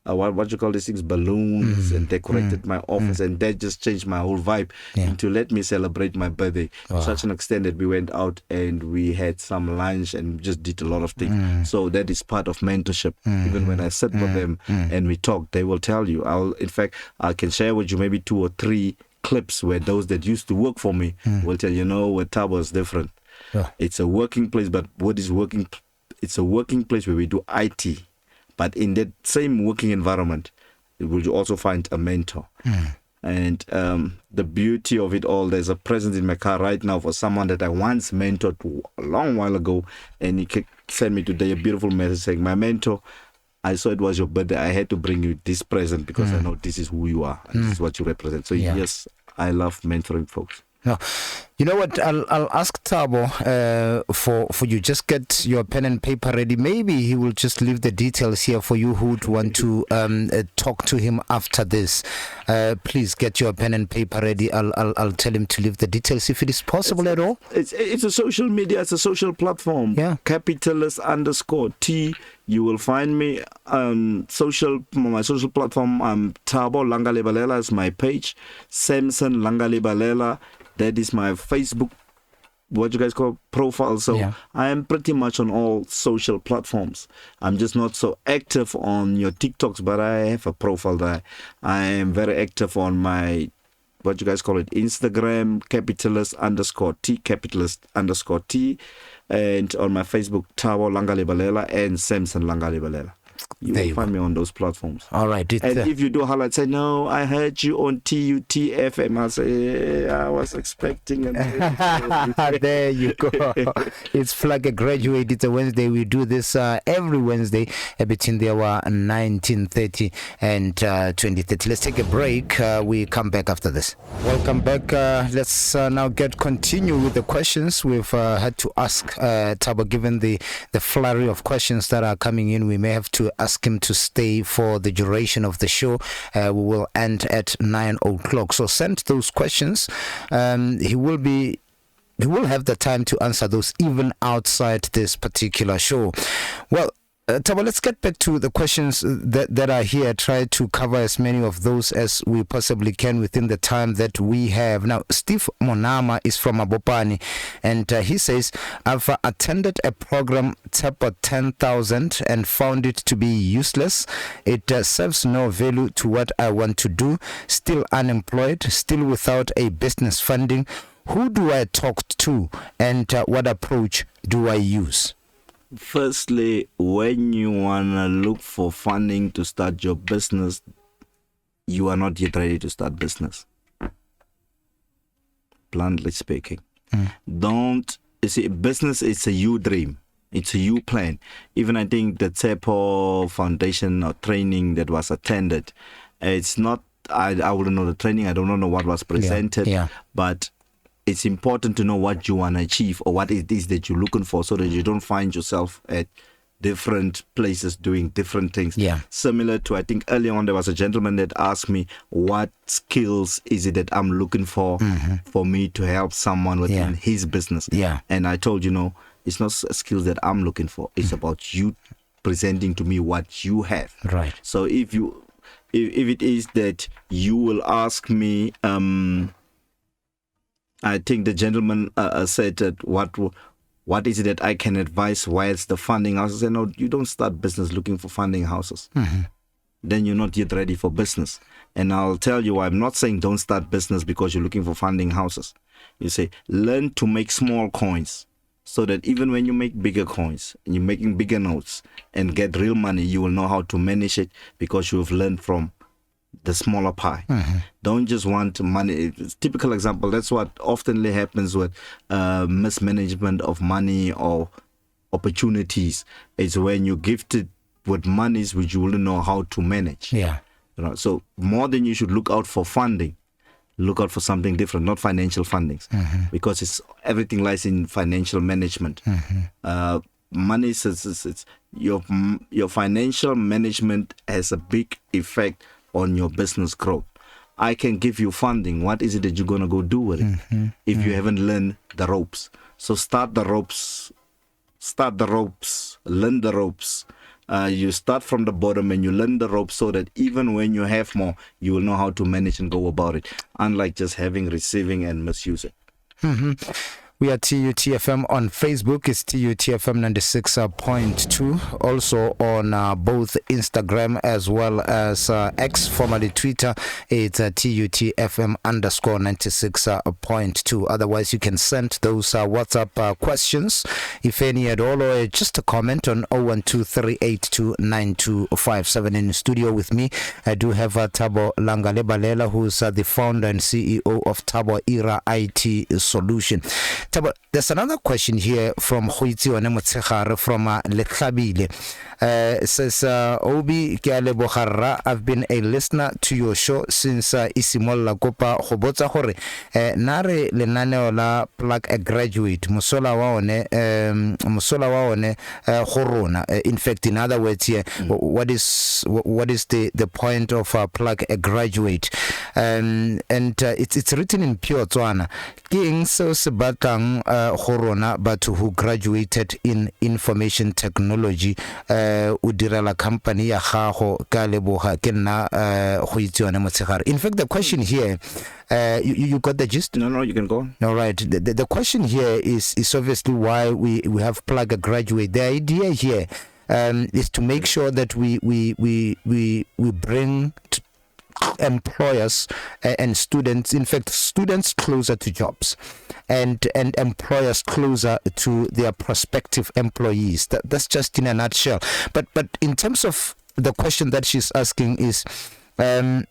what you call these things, balloons, and decorated my office, and that just changed my whole vibe into let me celebrate my birthday to such an extent that we went out and we had some lunch and just did a lot of things. So that is part of mentorship. Even when I sit with them and we talk, they will tell you. In fact, I can share with you maybe 2 or 3 clips where those that used to work for me will tell you, where Thabo is different. It's a working place, but what is working? It's a working place where we do IT. But in that same working environment, will you also find a mentor. And the beauty of it all, there's a present in my car right now for someone that I once mentored a long while ago, and he sent me today a beautiful message saying, my mentor, I saw it was your birthday. I had to bring you this present because I know this is who you are and this is what you represent. So yes, I love mentoring folks. No, you know what? I'll ask Thabo for you. Just get your pen and paper ready. Maybe he will just leave the details here for you who would want to talk to him after this. Please get your pen and paper ready. I'll tell him to leave the details if it is possible at all. It's a social media. It's a social platform. Capitalist_T. You will find me on my social platform. I'm Thabo Langalebalela is my page. Samson Langalebalela. That is my Facebook, what you guys call profile. So I am pretty much on all social platforms. I'm just not so active on your TikToks, but I have a profile that I am very active on my, what you guys call it, Instagram, capitalist_T, and on my Facebook, Thabo Langalebalela and Samson Langalebalela. You will find me on those platforms. All right. And if you do highlight, say, no, I heard you on TUT FM. I'll say, I was expecting. There you go. It's Flag a Graduate. It's a Wednesday. We do this every Wednesday between the hour 19:30 and 20:30. Let's take a break. We come back after this. Welcome back. Let's now continue with the questions we've had to ask Thabo. Given the flurry of questions that are coming in, we may have to ask him to stay for the duration of the show. We will end at 9 o'clock. So send those questions. He will have the time to answer those even outside this particular show. Well, Thabo, let's get back to the questions that are here. Try to cover as many of those as we possibly can within the time that we have. Now, Steve Monama is from Abopani, and he says, I've attended a program, TAPA 10,000, and found it to be useless. It serves no value to what I want to do. Still unemployed, still without a business funding. Who do I talk to, and what approach do I use? Firstly, when you want to look for funding to start your business, you are not yet ready to start business. Bluntly speaking. Business is a you dream. It's a you plan. Even I think the TEPO Foundation or training that was attended, it's not, I wouldn't know the training, I don't know what was presented, but it's important to know what you want to achieve or what it is that you're looking for, so that you don't find yourself at different places doing different things. Similar to, I think earlier on there was a gentleman that asked me, what skills is it that I'm looking for me to help someone within his business. And I told it's not skills that I'm looking for. It's about you presenting to me what you have. Right. So if it is that you will ask me, I think the gentleman said that what is it that I can advise whilst the funding houses? I said, no, you don't start business looking for funding houses. Then you're not yet ready for business. And I'll tell you why. I'm not saying don't start business because you're looking for funding houses. You say, learn to make small coins, so that even when you make bigger coins and you're making bigger notes and get real money, you will know how to manage it because you've learned from the smaller pie. Don't just want money. Typical example, that's what oftenly happens with mismanagement of money or opportunities. It's when you're gifted with monies which you wouldn't know how to manage. So more than you should look out for funding, look out for something different, not financial fundings, because everything lies in financial management. Money it's your financial management has a big effect on your business growth. I can give you funding. What is it that you're going to go do with it if you haven't learned the ropes? So start the ropes, learn the ropes. You start from the bottom and you learn the ropes, so that even when you have more, you will know how to manage and go about it, unlike just receiving and misusing. We are TUTFM on Facebook. It's TUTFM 96.2. Also on both Instagram as well as X, formerly Twitter. It's TUTFM _96.2. Otherwise, you can send those WhatsApp questions, if any at all, or just a comment on 0123829257. In the studio with me, I do have Thabo Langalebalela, who's the founder and CEO of ThaboERA IT Solution. There's another question here from Huitsi Onemotsekare from Letlabile. Says, Obi Kealebogarra, I've been a listener to your show since Isimola Kopa Hobotsa Hore. Nare lenaneo la plug a graduate. Musola waone horona. In fact, in other words here, what is the point of plug a graduate? And it's written in pure Tswana. King so sebatang horona, but who graduated in information technology, udirela company ya gago ka leboga ke nna go itseone motshegare. In fact, the question here, you got the gist? No, you can go on. All right. The question here is obviously why we have plug a graduate. The idea here is to make sure that we bring employers and students, in fact students, closer to jobs, and employers closer to their prospective employees. That's just in a nutshell. But in terms of the question that she's asking is, what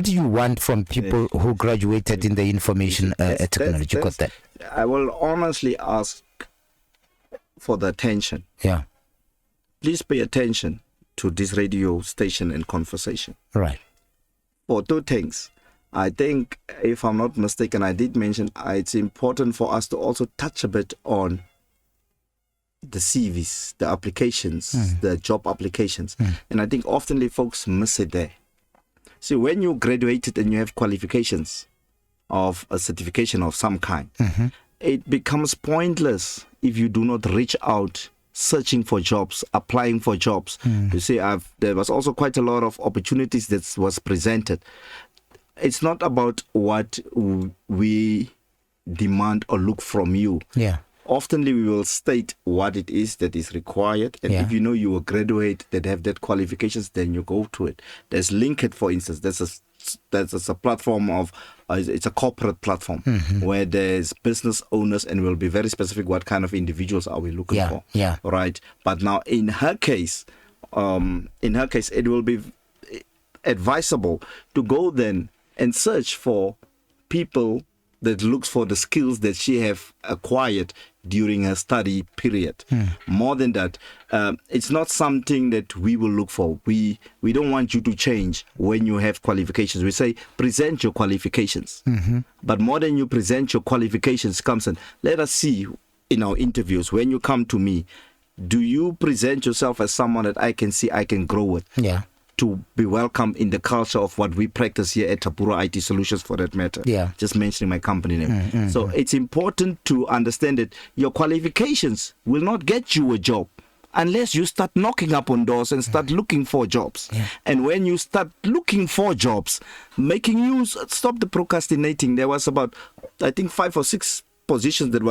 do you want from people who graduated in the information technology? Got that? I will honestly ask for the attention. Please pay attention to this radio station and conversation. Right. For two things. I think, if I'm not mistaken, I did mention it's important for us to also touch a bit on the CVs, the applications, the job applications. And I think oftenly folks miss it there. See, when you graduated and you have qualifications of a certification of some kind, it becomes pointless if you do not reach out searching for jobs, applying for jobs. You see, there was also quite a lot of opportunities that was presented. It's not about what we demand or look from you. Oftenly we will state what it is that is required, and if you know you will graduate that have that qualifications, then you go to it. There's LinkedIn, for instance. That's a platform of it's a corporate platform where there's business owners, and we'll be very specific what kind of individuals are we looking for, right? But now in her case it will be advisable to go then and search for people that looks for the skills that she have acquired during her study period. More than that, it's not something that we will look for. We don't want you to change when you have qualifications. We say present your qualifications. But more than you present your qualifications, comes in, let us see in our interviews, when you come to me, do you present yourself as someone that I can see I can grow with? Yeah. To be welcome in the culture of what we practice here at ThaboERA IT Solutions, for that matter. Yeah. Just mentioning my company name. So it's important to understand that your qualifications will not get you a job unless you start knocking up on doors and start looking for jobs. And when you start looking for jobs, making use, stop the procrastinating. There was about, I think, 5 or 6 positions that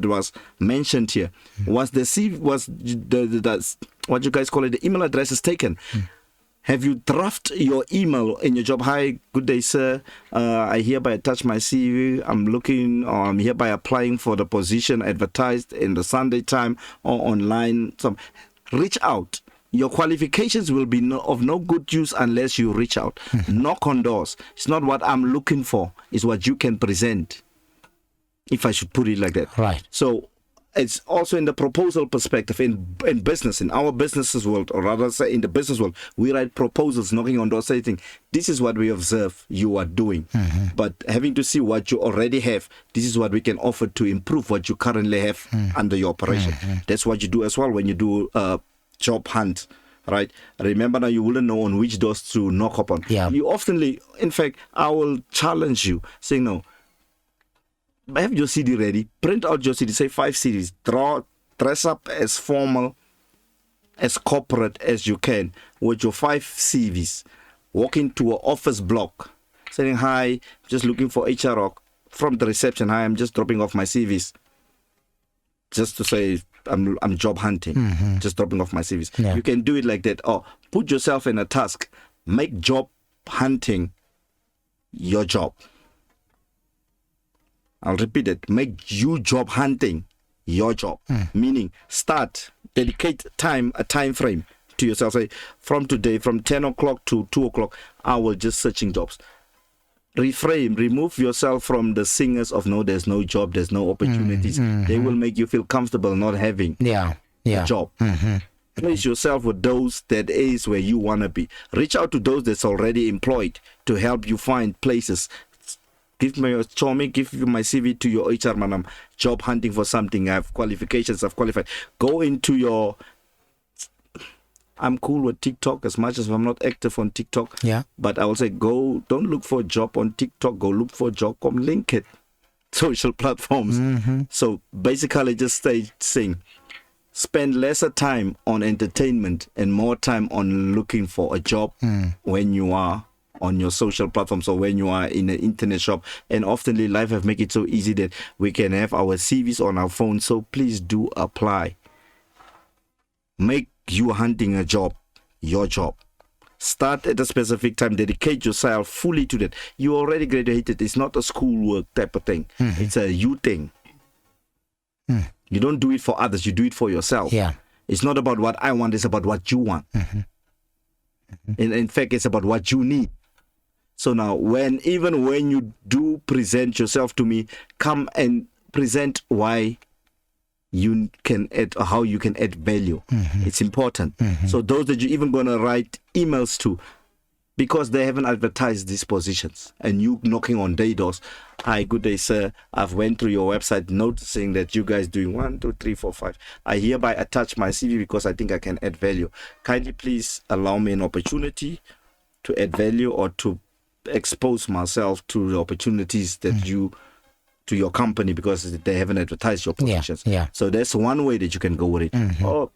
was mentioned here. Was the what you guys call it, the email address is taken? Have you drafted your email in your job? Hi, good day, sir. I hereby attach my CV. I'm hereby applying for the position advertised in the Sunday Time or online. So reach out. Your qualifications will be of no good use unless you reach out. Knock on doors. It's not what I'm looking for. It's what you can present, if I should put it like that. Right. So it's also in the proposal perspective in business, in our businesses world, or rather say in the business world, we write proposals, knocking on doors, saying, this is what we observe you are doing. But having to see what you already have, this is what we can offer to improve what you currently have under your operation. That's what you do as well when you do job hunt. Right. Remember, now you wouldn't know on which doors to knock upon. Yeah. You oftenly, in fact, I will challenge you, saying, no, have your CD ready, print out your CD, say 5 CDs, dress up as formal, as corporate as you can with your 5 CVs. Walk into an office block, saying, hi, just looking for HR from the reception. Hi, I'm just dropping off my CVs. Just to say, I'm job hunting, just dropping off my CVs. Yeah. You can do it like that. Or put yourself in a task. Make job hunting your job. I'll repeat it. Make you job hunting your job. Meaning, dedicate a time frame to yourself. Say, from today, from 10 o'clock to 2 o'clock, I will just searching jobs. Remove yourself from the singers of no, there's no job, there's no opportunities. They will make you feel comfortable not having a job. Place yourself with those that is where you want to be. Reach out to those that's already employed to help you find places. Give me your Chomi, give you my CV to your HR man. I'm job hunting for something. I have qualifications, I've qualified. Go into your... I'm cool with TikTok as much as I'm not active on TikTok. Yeah. But I will say, don't look for a job on TikTok. Go look for a job on LinkedIn, social platforms. So basically just saying, spend lesser time on entertainment and more time on looking for a job when you are on your social platforms or when you are in an internet shop. And oftenly life have made it so easy that we can have our CVs on our phone. So please do apply. Make you hunting a job your job. Start at a specific time. Dedicate yourself fully to that. You already graduated. It's not a schoolwork type of thing. It's a you thing. You don't do it for others. You do it for yourself. Yeah. It's not about what I want. It's about what you want. In fact, it's about what you need. So now, even when you do present yourself to me, come and present why you can add, or how you can add value. It's important. So those that you're even going to write emails to, because they haven't advertised these positions, and you knocking on their doors. Hi, good day, sir. I've went through your website noticing that you guys doing 1, 2, 3, 4, 5. I hereby attach my CV because I think I can add value. Kindly please allow me an opportunity to add value or to expose myself to the opportunities that to your company, because they haven't advertised your positions. So that's one way that you can go with it. Or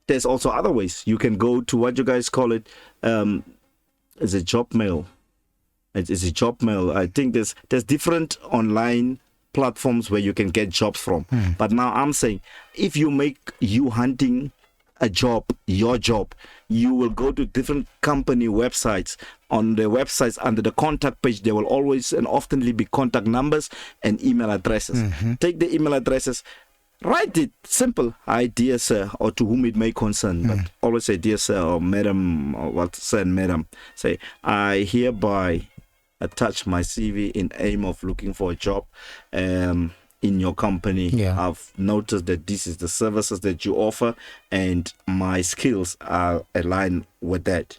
there's also other ways. You can go to what you guys call it, is a job mail. It's a job mail. I think there's different online platforms where you can get jobs from. But now I'm saying, if you make you hunting a job your job, you will go to different company websites. On the websites, under the contact page, there will always and oftenly be contact numbers and email addresses. Take the email addresses, write it simple. Hi, dear sir, or to whom it may concern, but always say dear sir or madam, or what, sir and madam. Say, I hereby attach my CV in aim of looking for a job in your company. Yeah. I've noticed that this is the services that you offer and my skills are aligned with that.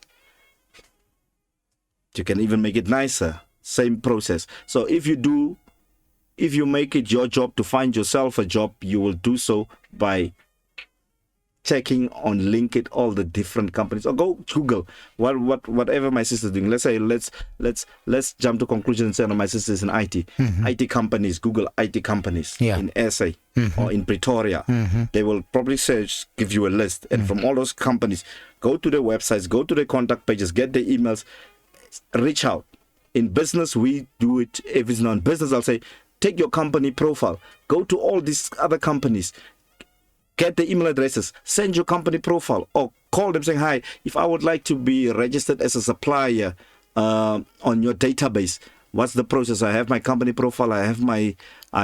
You can even make it nicer. Same process. So if you make it your job to find yourself a job, you will do so by checking on LinkedIn all the different companies, or go Google whatever my sister's doing. Let's say let's jump to conclusion and say, no, my sister's in IT. IT companies, Google IT companies in SA or in Pretoria. They will probably give you a list, and from all those companies, go to their websites, go to their contact pages, get their emails, reach out. In business, we do it. If it's not business, I'll say, take your company profile, go to all these other companies, get the email addresses, send your company profile, or call them saying, hi, if I would like to be registered as a supplier on your database, what's the process? I have my company profile, I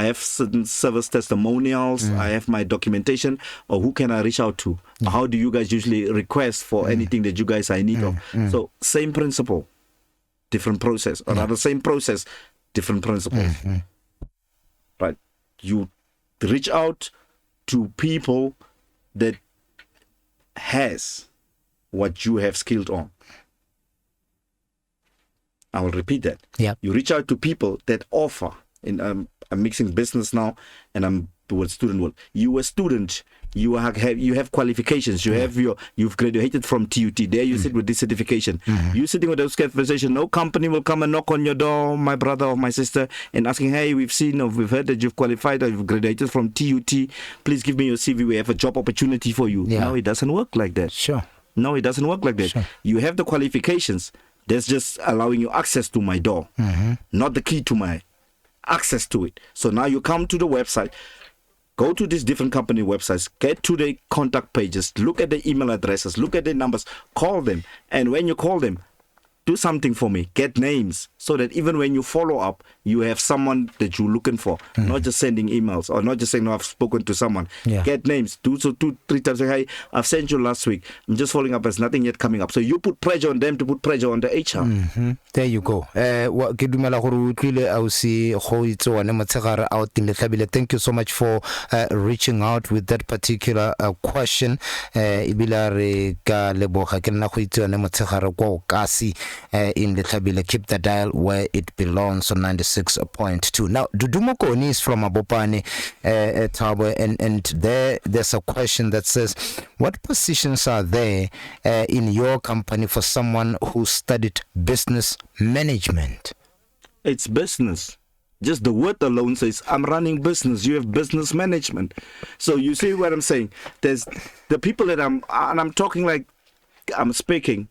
have certain service testimonials, I have my documentation, or who can I reach out to? How do you guys usually request for anything that you guys are in need of? So same principle, different process, or rather same process, different principles. Right? You reach out to people that has what you have skilled on. I will repeat that. Yeah. You reach out to people that offer. In I'm mixing business now, and I'm towards student world. You a student. You have qualifications. You've graduated from TUT. There you sit with this certification. You sitting with those qualifications. No company will come and knock on your door, my brother or my sister, and asking, hey, we've seen or we've heard that you've qualified or you've graduated from TUT. Please give me your CV. We have a job opportunity for you. Yeah. No, it doesn't work like that. Sure. No, it doesn't work like that. Sure. You have the qualifications. That's just allowing you access to my door, not the key to my access to it. So now you come to the website, go to these different company websites, get to the contact pages, look at the email addresses, look at the numbers, call them. And when you call them, do something for me, get names, so that even when you follow up, you have someone that you're looking for, not just sending emails or not just saying, no, I've spoken to someone. Get names, do so 2-3 times, say, hey, I've sent you last week, I'm just following up, there's nothing yet coming up. So you put pressure on them to put pressure on the HR. There you go. Ke dumela gore o tlile a o se go itse one motshegare out in Letlhabile. Thank you so much for reaching out with that particular question. Ibila re ka leboga ke nna go itse one motshegare kwa o kasi in Letlhabile. Keep the dial where it belongs on 96.2. Now Dudumokoni is from Abopane, Thabo, and there's a question that says, what positions are there in your company for someone who studied business management? It's business. Just the word alone says, I'm running business. You have business management. So you see what I'm saying? There's the people that I'm talking like I'm speaking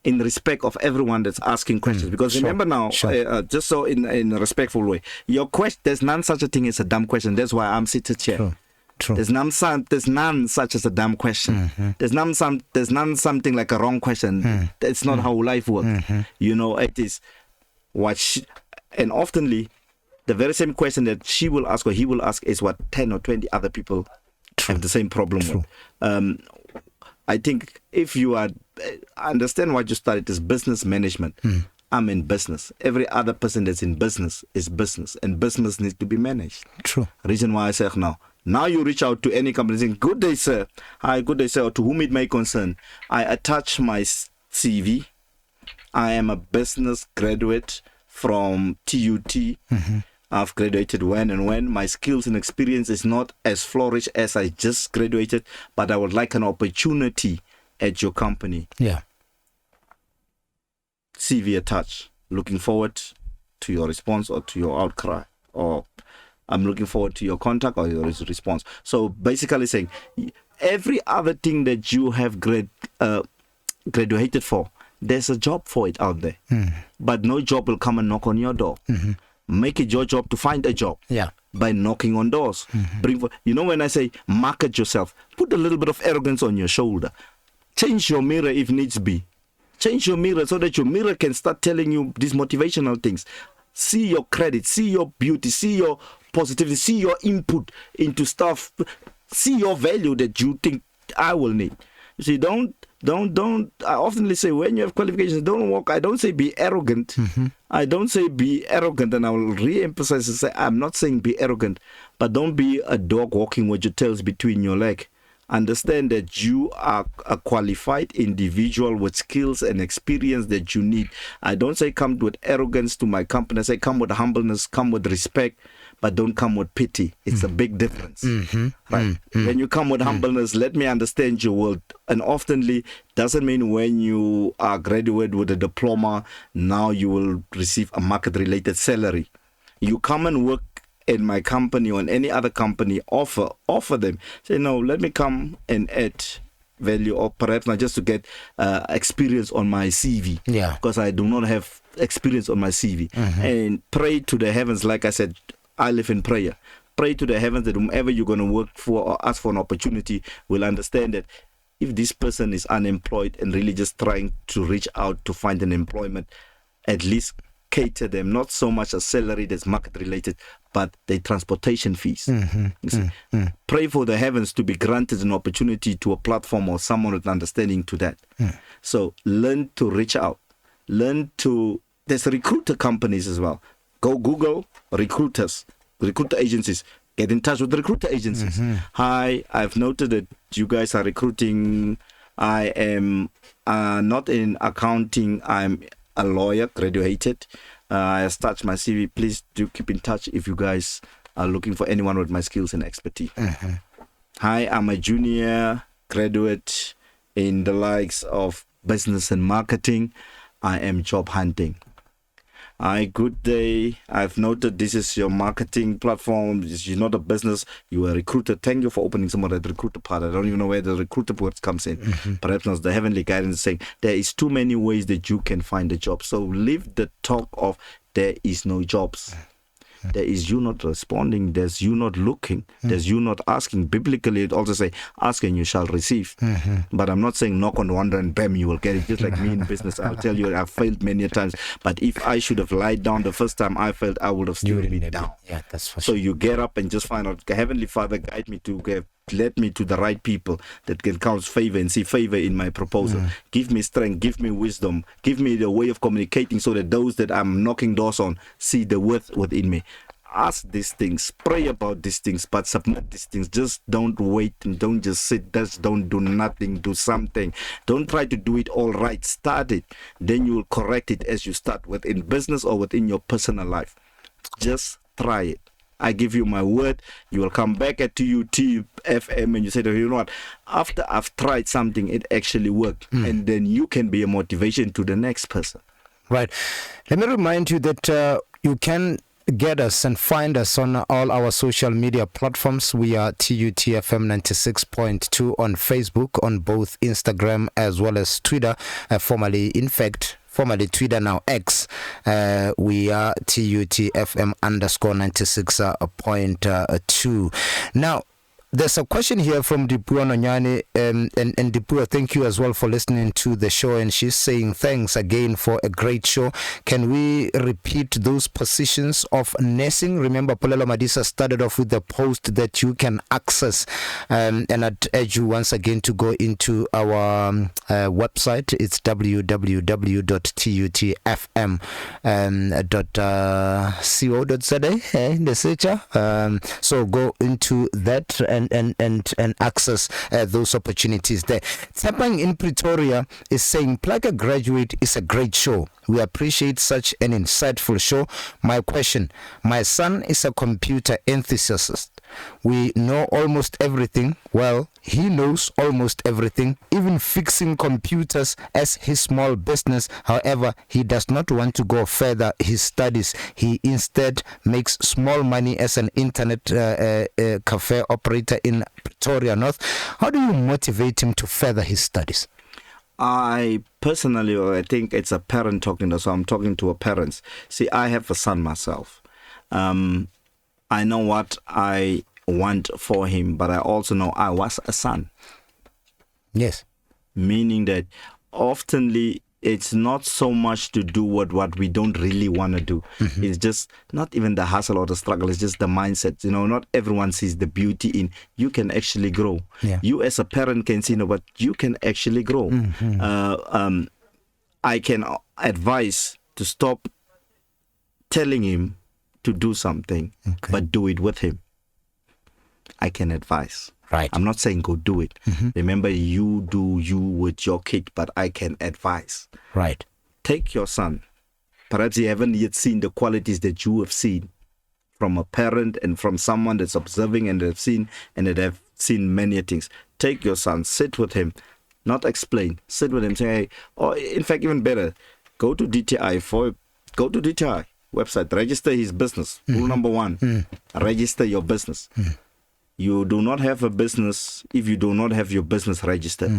in respect of everyone that's asking questions. Because remember now, just so in a respectful way, your question, there's none such a thing as a dumb question. That's why I'm seated here. True. There's none such as a dumb question. There's none something like a wrong question. That's not how life works. You know, it is what and oftenly the very same question that she will ask or he will ask is what 10 or 20 other people have the same problem with. I think if you understand what you studied is business management. I'm in business. Every other person that's in business is business, and business needs to be managed. True. Reason why I say now you reach out to any company saying, good day, sir. Hi, good day, sir. Or to whom it may concern. I attach my CV. I am a business graduate from TUT. I've graduated when my skills and experience is not as flourished as I just graduated, but I would like an opportunity at your company. CV attached. Looking forward to your response or to your outcry, or I'm looking forward to your contact or your response. So basically saying every other thing that you have graduated for, there's a job for it out there, but no job will come and knock on your door. Make it your job to find a job by knocking on doors. When I say market yourself, put a little bit of arrogance on your shoulder. Change your mirror if needs be. Change your mirror so that your mirror can start telling you these motivational things. See your credit, see your beauty, see your positivity, see your input into stuff, see your value that you think I will need. You see, don't Don't. I often say when you have qualifications, don't walk. I don't say be arrogant. I don't say be arrogant, and I will re-emphasize and say I'm not saying be arrogant, but don't be a dog walking with your tails between your legs. Understand that you are a qualified individual with skills and experience that you need. I don't say come with arrogance to my company. I say come with humbleness, come with respect, but don't come with pity. It's a big difference. Right? When you come with humbleness, let me understand your world. And oftenly doesn't mean when you are graduate with a diploma, now you will receive a market-related salary. You come and work in my company or in any other company, offer them. Say, no, let me come and add value, or perhaps not just to get experience on my CV. Yeah. Because I do not have experience on my CV. And pray to the heavens, like I said, I live in prayer. Pray to the heavens that whomever you're going to work for or ask for an opportunity will understand that if this person is unemployed and really just trying to reach out to find an employment, at least cater them, not so much a salary that's market related, but the transportation fees. Pray for the heavens to be granted an opportunity to a platform or someone with understanding to that. So learn to reach out. There's recruiter companies as well. Go Google recruiter agencies. Get in touch with recruiter agencies. Hi, I've noted that you guys are recruiting. I am not in accounting. I'm a lawyer, graduated. I started my CV. Please do keep in touch if you guys are looking for anyone with my skills and expertise. Hi, I'm a junior graduate in the likes of business and marketing. I am job hunting. Hi, good day. I've noted this is your marketing platform. You're not a business. You are a recruiter. Thank you for opening some of that recruiter part. I don't even know where the recruiter word comes in. Perhaps not the heavenly guidance saying there is too many ways that you can find a job. So leave the talk of there is no jobs. There is you not responding. There's you not looking. There's you not asking. Biblically, it also say, ask and you shall receive. But I'm not saying knock on one door and bam, you will get it. Just like me in business, I'll tell you, I've failed many times. But if I should have lied down the first time I failed, I would have still been down. Yeah, that's for So sure. you get up and just find out, Heavenly Father, guide me to let me to the right people that can count favor and see favor in my proposal. Give me strength, give me wisdom, give me the way of communicating so that those that I'm knocking doors on see the worth within me. Ask these things, pray about these things, but submit these things. Just don't wait and don't just sit. Just don't do nothing. Do something. Don't try to do it all right. Start it. Then you will correct it as you start within business or within your personal life. Just try it. I give you my word, you will come back at TUT FM and you say, you know what, after I've tried something, it actually worked. And then you can be a motivation to the next person. Right. Let me remind you that you can get us and find us on all our social media platforms. We are TUTFM 96.2 on Facebook, on both Instagram as well as Twitter, formerly Twitter, now X. We are TUTFM _96.2. Now, there's a question here from Dipua Nonyane, and Dipua, thank you as well for listening to the show, and she's saying thanks again for a great show. Can we repeat those positions of nursing? Remember, Polelo Madisa started off with the post that you can access, and I'd urge you once again to go into our website. It's www.tutfm.co.za in the searcher. So go into that and access those opportunities there. Tsapang in Pretoria is saying, Plug a Graduate is a great show. We appreciate such an insightful show. My question, my son is a computer enthusiast. We know almost everything. Well, he knows almost everything, even fixing computers as his small business. However, he does not want to go further his studies. He instead makes small money as an internet cafe operator in Pretoria North. How do you motivate him to further his studies? I personally, I think it's a parent talking, so I'm talking to a parents. See, I have a son myself. I know what I want for him, but I also know I was a son. Yes. Meaning that oftenly it's not so much to do with what we don't really want to do. It's just not even the hustle or the struggle. It's just the mindset. Not everyone sees the beauty in you can actually grow. Yeah. You as a parent can see, but you can actually grow. I can advise to stop telling him to do something, but do it with him. I can advise. Right. I'm not saying go do it. Remember, you do you with your kid, but I can advise. Right. Take your son. Perhaps you haven't yet seen the qualities that you have seen from a parent and from someone that's observing and that have seen many things. Take your son, sit with him, not explain. Sit with him, say, hey, or in fact, even better, go to DTI website, register his business. Rule number 1, register your business. You do not have a business if you do not have your business registered.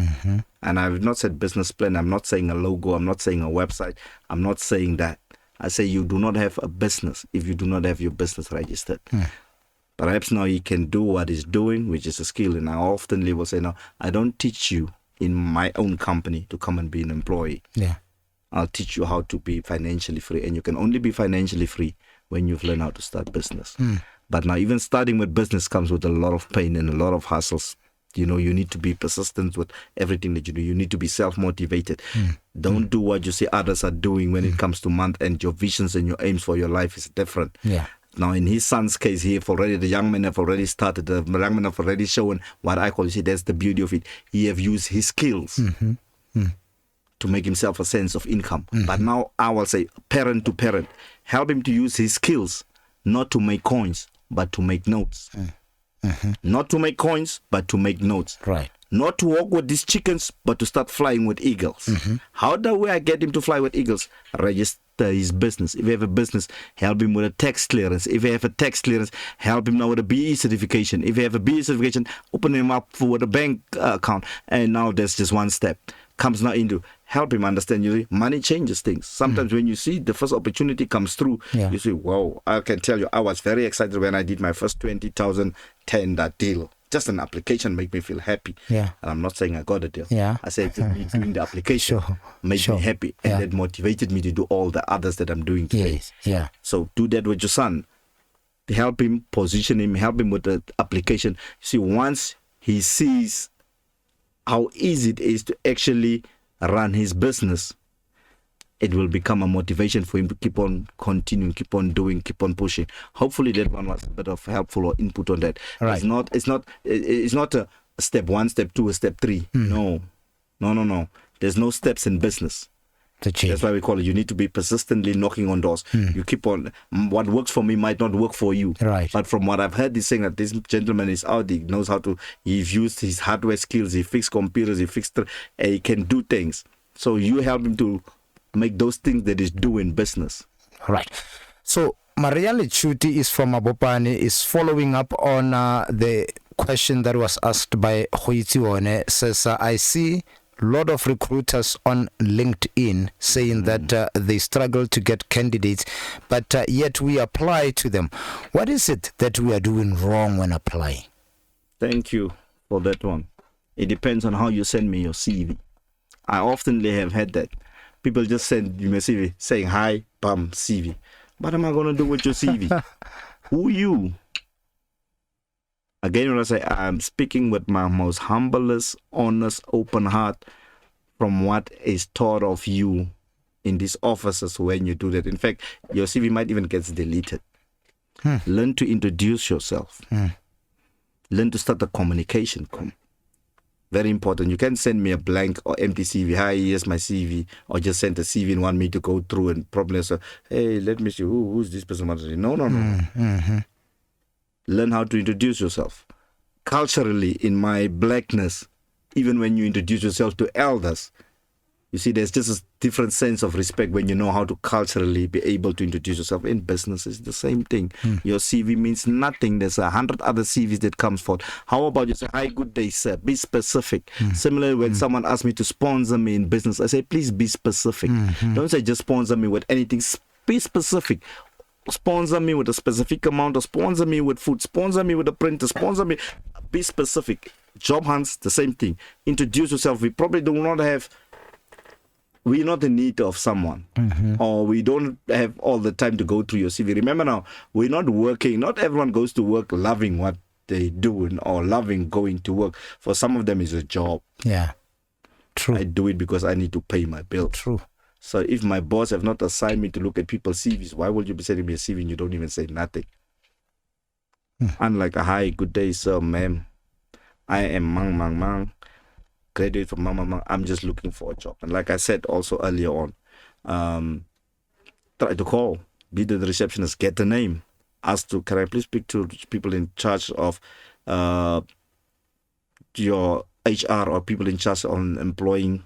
And I've not said business plan. I'm not saying a logo. I'm not saying a website. I'm not saying that. I say you do not have a business if you do not have your business registered. Perhaps now he can do what he's doing, which is a skill. And I often will say, no, I don't teach you in my own company to come and be an employee. Yeah. I'll teach you how to be financially free. And you can only be financially free when you've learned how to start business. But now even starting with business comes with a lot of pain and a lot of hassles. You need to be persistent with everything that you do. You need to be self-motivated. Don't do what you see others are doing when it comes to month end. Your visions and your aims for your life is different. Yeah. Now, in his son's case, the young men have already started. The young men have already shown what I call, that's the beauty of it. He have used his skills to make himself a sense of income. But now I will say, parent to parent, help him to use his skills, not to make coins, but to make notes. Not to make coins, but to make notes. Right. Not to walk with these chickens, but to start flying with eagles. How do I get him to fly with eagles? Register his business. If you have a business, help him with a tax clearance. If you have a tax clearance, help him now with a BE certification. If you have a BE certification, open him up with a bank account. And now there's just one step. Comes now into help him understand. Money changes things. Sometimes when you see the first opportunity comes through, you say, wow, I can tell you, I was very excited when I did my first 20,000 tender deal. Just an application made me feel happy. Yeah. And I'm not saying I got a deal. Yeah. I said me doing the application made me happy. And that motivated me to do all the others that I'm doing today. Yes. Yeah. So do that with your son. Help him, position him, help him with the application. See, once he sees how easy it is to actually run his business, it will become a motivation for him to keep on continuing, keep on doing, keep on pushing. Hopefully that one was a bit of helpful or input on that. Right. It's not a step 1, step 2, a step 3. No. There's no steps in business. That's why we call it, you need to be persistently knocking on doors. You keep on, what works for me might not work for you. Right. But from what I've heard, he's saying that this gentleman is out, he knows how to, he's used his hardware skills, he fixed computers, he can do things. So you help him to make those things that he's doing business. Right. So Maria Lechuti is from Abopane, is following up on the question that was asked by Hoitione. Says, I see a lot of recruiters on LinkedIn saying that they struggle to get candidates, but yet we apply to them. What is it that we are doing wrong when applying? Thank you for that one. It depends on how you send me your CV. I often have had that. People just send you a CV saying, hi, bam, CV. What am I going to do with your CV? Who you? Again, when I say I'm speaking with my most humblest, honest, open heart from what is taught of you in these offices when you do that. In fact, your CV might even get deleted. Learn to introduce yourself. Learn to start a communication. Very important. You can't send me a blank or empty CV. Hi, here's my CV. Or just send a CV and want me to go through and probably say, hey, let me see, who's this person? No. Learn how to introduce yourself. Culturally, in my blackness, even when you introduce yourself to elders, you see, there's just a different sense of respect when you know how to culturally be able to introduce yourself. In business, it's the same thing. Your CV means nothing. There's 100 other CVs that comes forth. How about you say, hi, good day, sir. Be specific. Similarly, when someone asks me to sponsor me in business, I say, please be specific. Don't say just sponsor me with anything. Be specific. Sponsor me with a specific amount, or sponsor me with food, sponsor me with a printer, sponsor me. Be specific. Job hunts, the same thing. Introduce yourself. We probably do not have we're not in need of someone, or we don't have all the time to go through your CV. Remember now, we're not working. Not everyone goes to work loving what they do or loving going to work. For some of them, it's a job. Yeah, true. I do it because I need to pay my bill. True. So if my boss have not assigned me to look at people's CVs, why would you be sending me a CV and you don't even say nothing? Unlike, hi, good day, sir, ma'am. I am Mang, graduate from Mang. I'm just looking for a job. And like I said also earlier on, try to call, be the receptionist, get the name. Ask to, can I please speak to people in charge of your HR or people in charge on employing?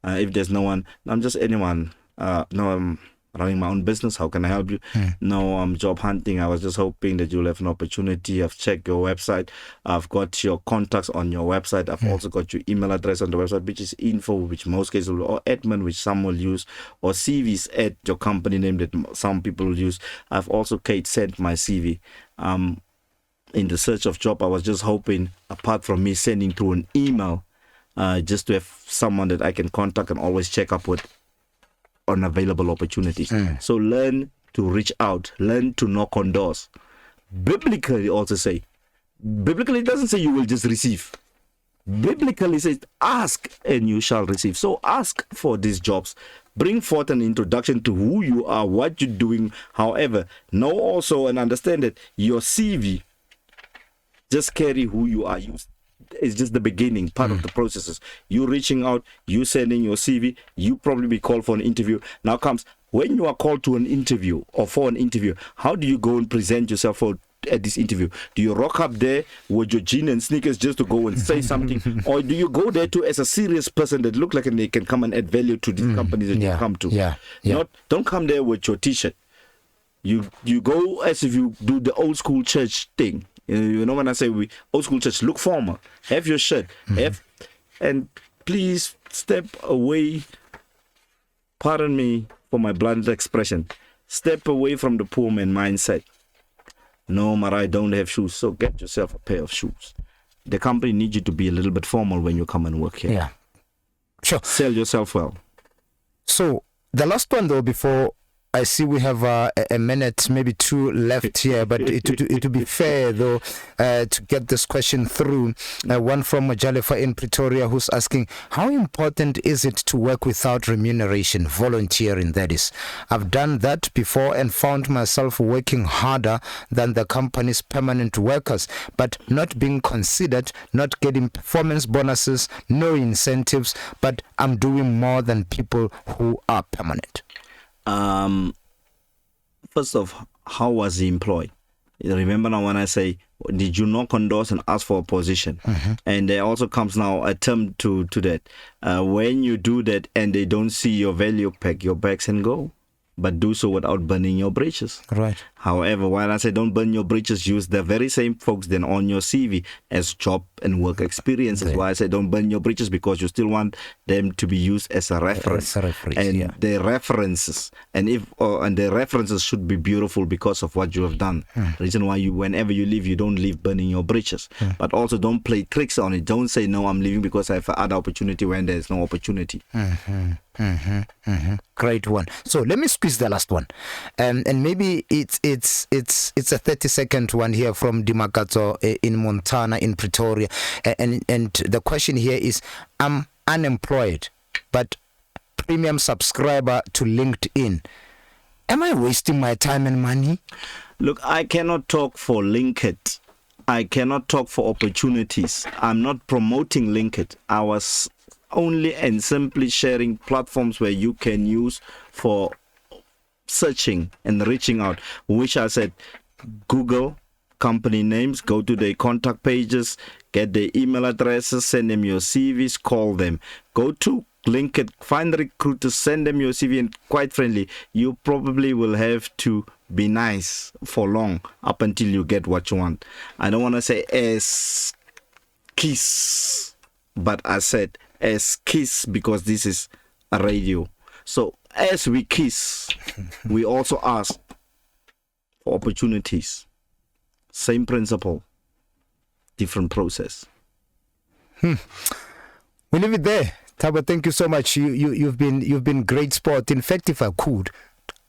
If there's no one, I'm just anyone. No, I'm running my own business. How can I help you? No, I'm job hunting. I was just hoping that you'll have an opportunity. I've checked your website. I've got your contacts on your website. I've also got your email address on the website, which is info, which most cases will, or admin, which some will use, or CVs at your company name that some people will use. I've also, Kate, sent my CV. In the search of job, I was just hoping, apart from me sending through an email, just to have someone that I can contact and always check up with on available opportunities. So learn to reach out, learn to knock on doors. Biblically also say, biblically it doesn't say you will just receive. Biblically it says ask and you shall receive. So ask for these jobs. Bring forth an introduction to who you are, what you're doing. However, know also and understand that your CV just carry who you are. It's just the beginning, part of the processes. You reaching out, you sending your CV, you probably be called for an interview. Now comes, when you are called to an interview or for an interview, how do you go and present yourself at this interview? Do you rock up there with your jeans and sneakers just to go and say something? Or do you go there too as a serious person that look like they can come and add value to the company that you come to? Don't come there with your t-shirt. You go as if you do the old school church thing. You know when I say old school church, look formal. Have your shirt. And please step away. Pardon me for my blunt expression. Step away from the poor man mindset. No, Mara, I don't have shoes. So get yourself a pair of shoes. The company needs you to be a little bit formal when you come and work here. Yeah. Sure. Sell yourself well. So the last one though, before I see we have a minute, maybe two left here, but it would be fair though to get this question through. One from Majalefa in Pretoria who's asking, how important is it to work without remuneration, volunteering that is? I've done that before and found myself working harder than the company's permanent workers, but not being considered, not getting performance bonuses, no incentives, but I'm doing more than people who are permanent. First off, how was he employed? Remember now when I say, did you knock on doors and ask for a position? And there also comes now a term to that. When you do that and they don't see your value, pack your bags and go. But do so without burning your bridges. Right. However, while I say don't burn your bridges, use the very same folks then on your CV as job and work experiences. Why I say don't burn your bridges, because you still want them to be used as a reference. And the references, and the references should be beautiful because of what you have done. Reason why whenever you leave, you don't leave burning your bridges. But also don't play tricks on it. Don't say no, I'm leaving because I have other opportunity when there's no opportunity. Great one. So let me squeeze the last one, and maybe it's a 30-second one here from Dimakato in Montana in Pretoria, and the question here is, I'm unemployed but premium subscriber to LinkedIn. Am I wasting my time and money? Look, I cannot talk for LinkedIn. I cannot talk for opportunities. I'm not promoting LinkedIn. I was only and simply sharing platforms where you can use for searching and reaching out, which I said, Google company names, go to their contact pages, get their email addresses, send them your CVs, call them. Go to LinkedIn, find the recruiters, send them your CV, and quite frankly, you probably will have to be nice for long up until you get what you want. I don't want to say as kiss, but I said as kiss because this is a radio. So as we kiss, we also ask for opportunities. Same principle, different process. We leave it there. Thabo, thank you so much. You've been great sport. In fact, if I could,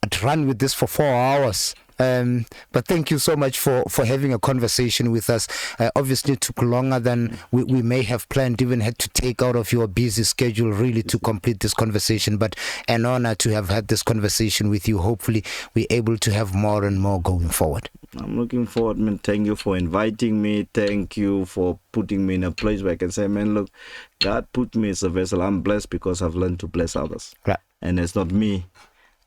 I'd run with this for 4 hours. But thank you so much for having a conversation with us. Obviously it took longer than we may have planned, even had to take out of your busy schedule really to complete this conversation, but an honor to have had this conversation with you. Hopefully we're able to have more and more going forward. I'm looking forward, man. Thank you for inviting me. Thank you for putting me in a place where I can say, man, look, God put me as a vessel. I'm blessed because I've learned to bless others. Right. And it's not me.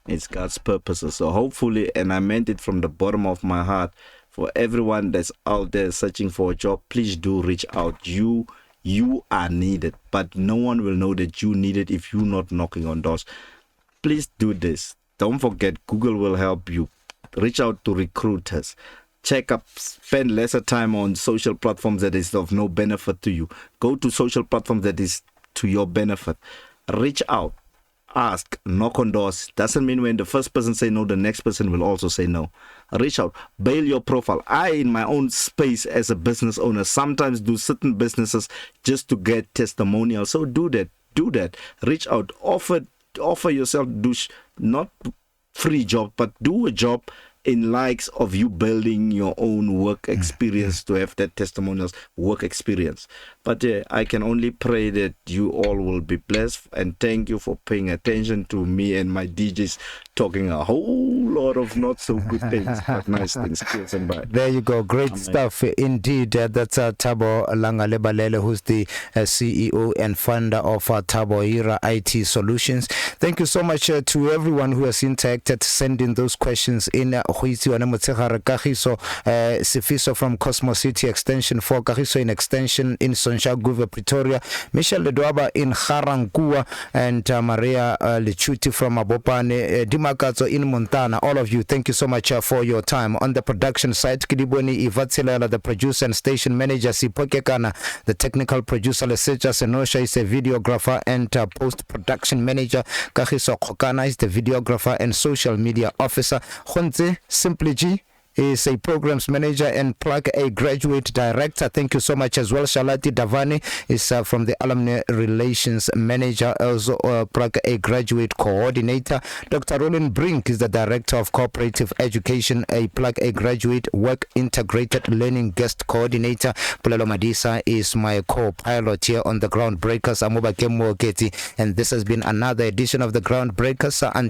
It's God's purposes. So hopefully, and I meant it from the bottom of my heart, for everyone that's out there searching for a job, please do reach out. You are needed, but no one will know that you need it if you're not knocking on doors. Please do this. Don't forget, Google will help you. Reach out to recruiters. Check up, spend lesser time on social platforms that is of no benefit to you. Go to social platforms that is to your benefit. Reach out. Ask, knock on doors. Doesn't mean when the first person say no, the next person will also say no. Reach out, bail your profile. I, in my own space as a business owner, sometimes do certain businesses just to get testimonials. So do that. Reach out, offer yourself, not free job, but do a job in likes of you building your own work experience to have that testimonials work experience. But I can only pray that you all will be blessed, and thank you for paying attention to me and my DJs talking a whole lot of not so good things, but nice things. Cheers and bye. There you go. Great stuff indeed. That's Thabo Langalebalela, who's the CEO and founder of ThaboERA IT Solutions. Thank you so much to everyone who has interacted, sending those questions in. Kagiso Sifiso from Cosmos City Extension 4, Kagiso in Extension in Sonshagove, Pretoria, Michelle Ledwaba in Harangua, and Maria Lechuti from Abopane, Dimakazo in Montana. All of you, thank you so much for your time. On the production side, Kidiboni Ivatsilala, the producer and station manager, Sipokekana, the technical producer, Leseja Senosha is a videographer and post-production manager, Kagiso Kokana is the videographer and social media officer, Khonze Simply G is a programs manager and Plug A graduate director. Thank you so much as well. Shalati Davani is from the alumni relations manager, also Plug A graduate coordinator. Dr. Roland Brink is the director of cooperative education, a Plug A graduate work integrated learning guest coordinator. Pulelo Madisa is my co-pilot here on the Groundbreakers. I'm Obakeng Mooketsi, and this has been another edition of the Groundbreakers.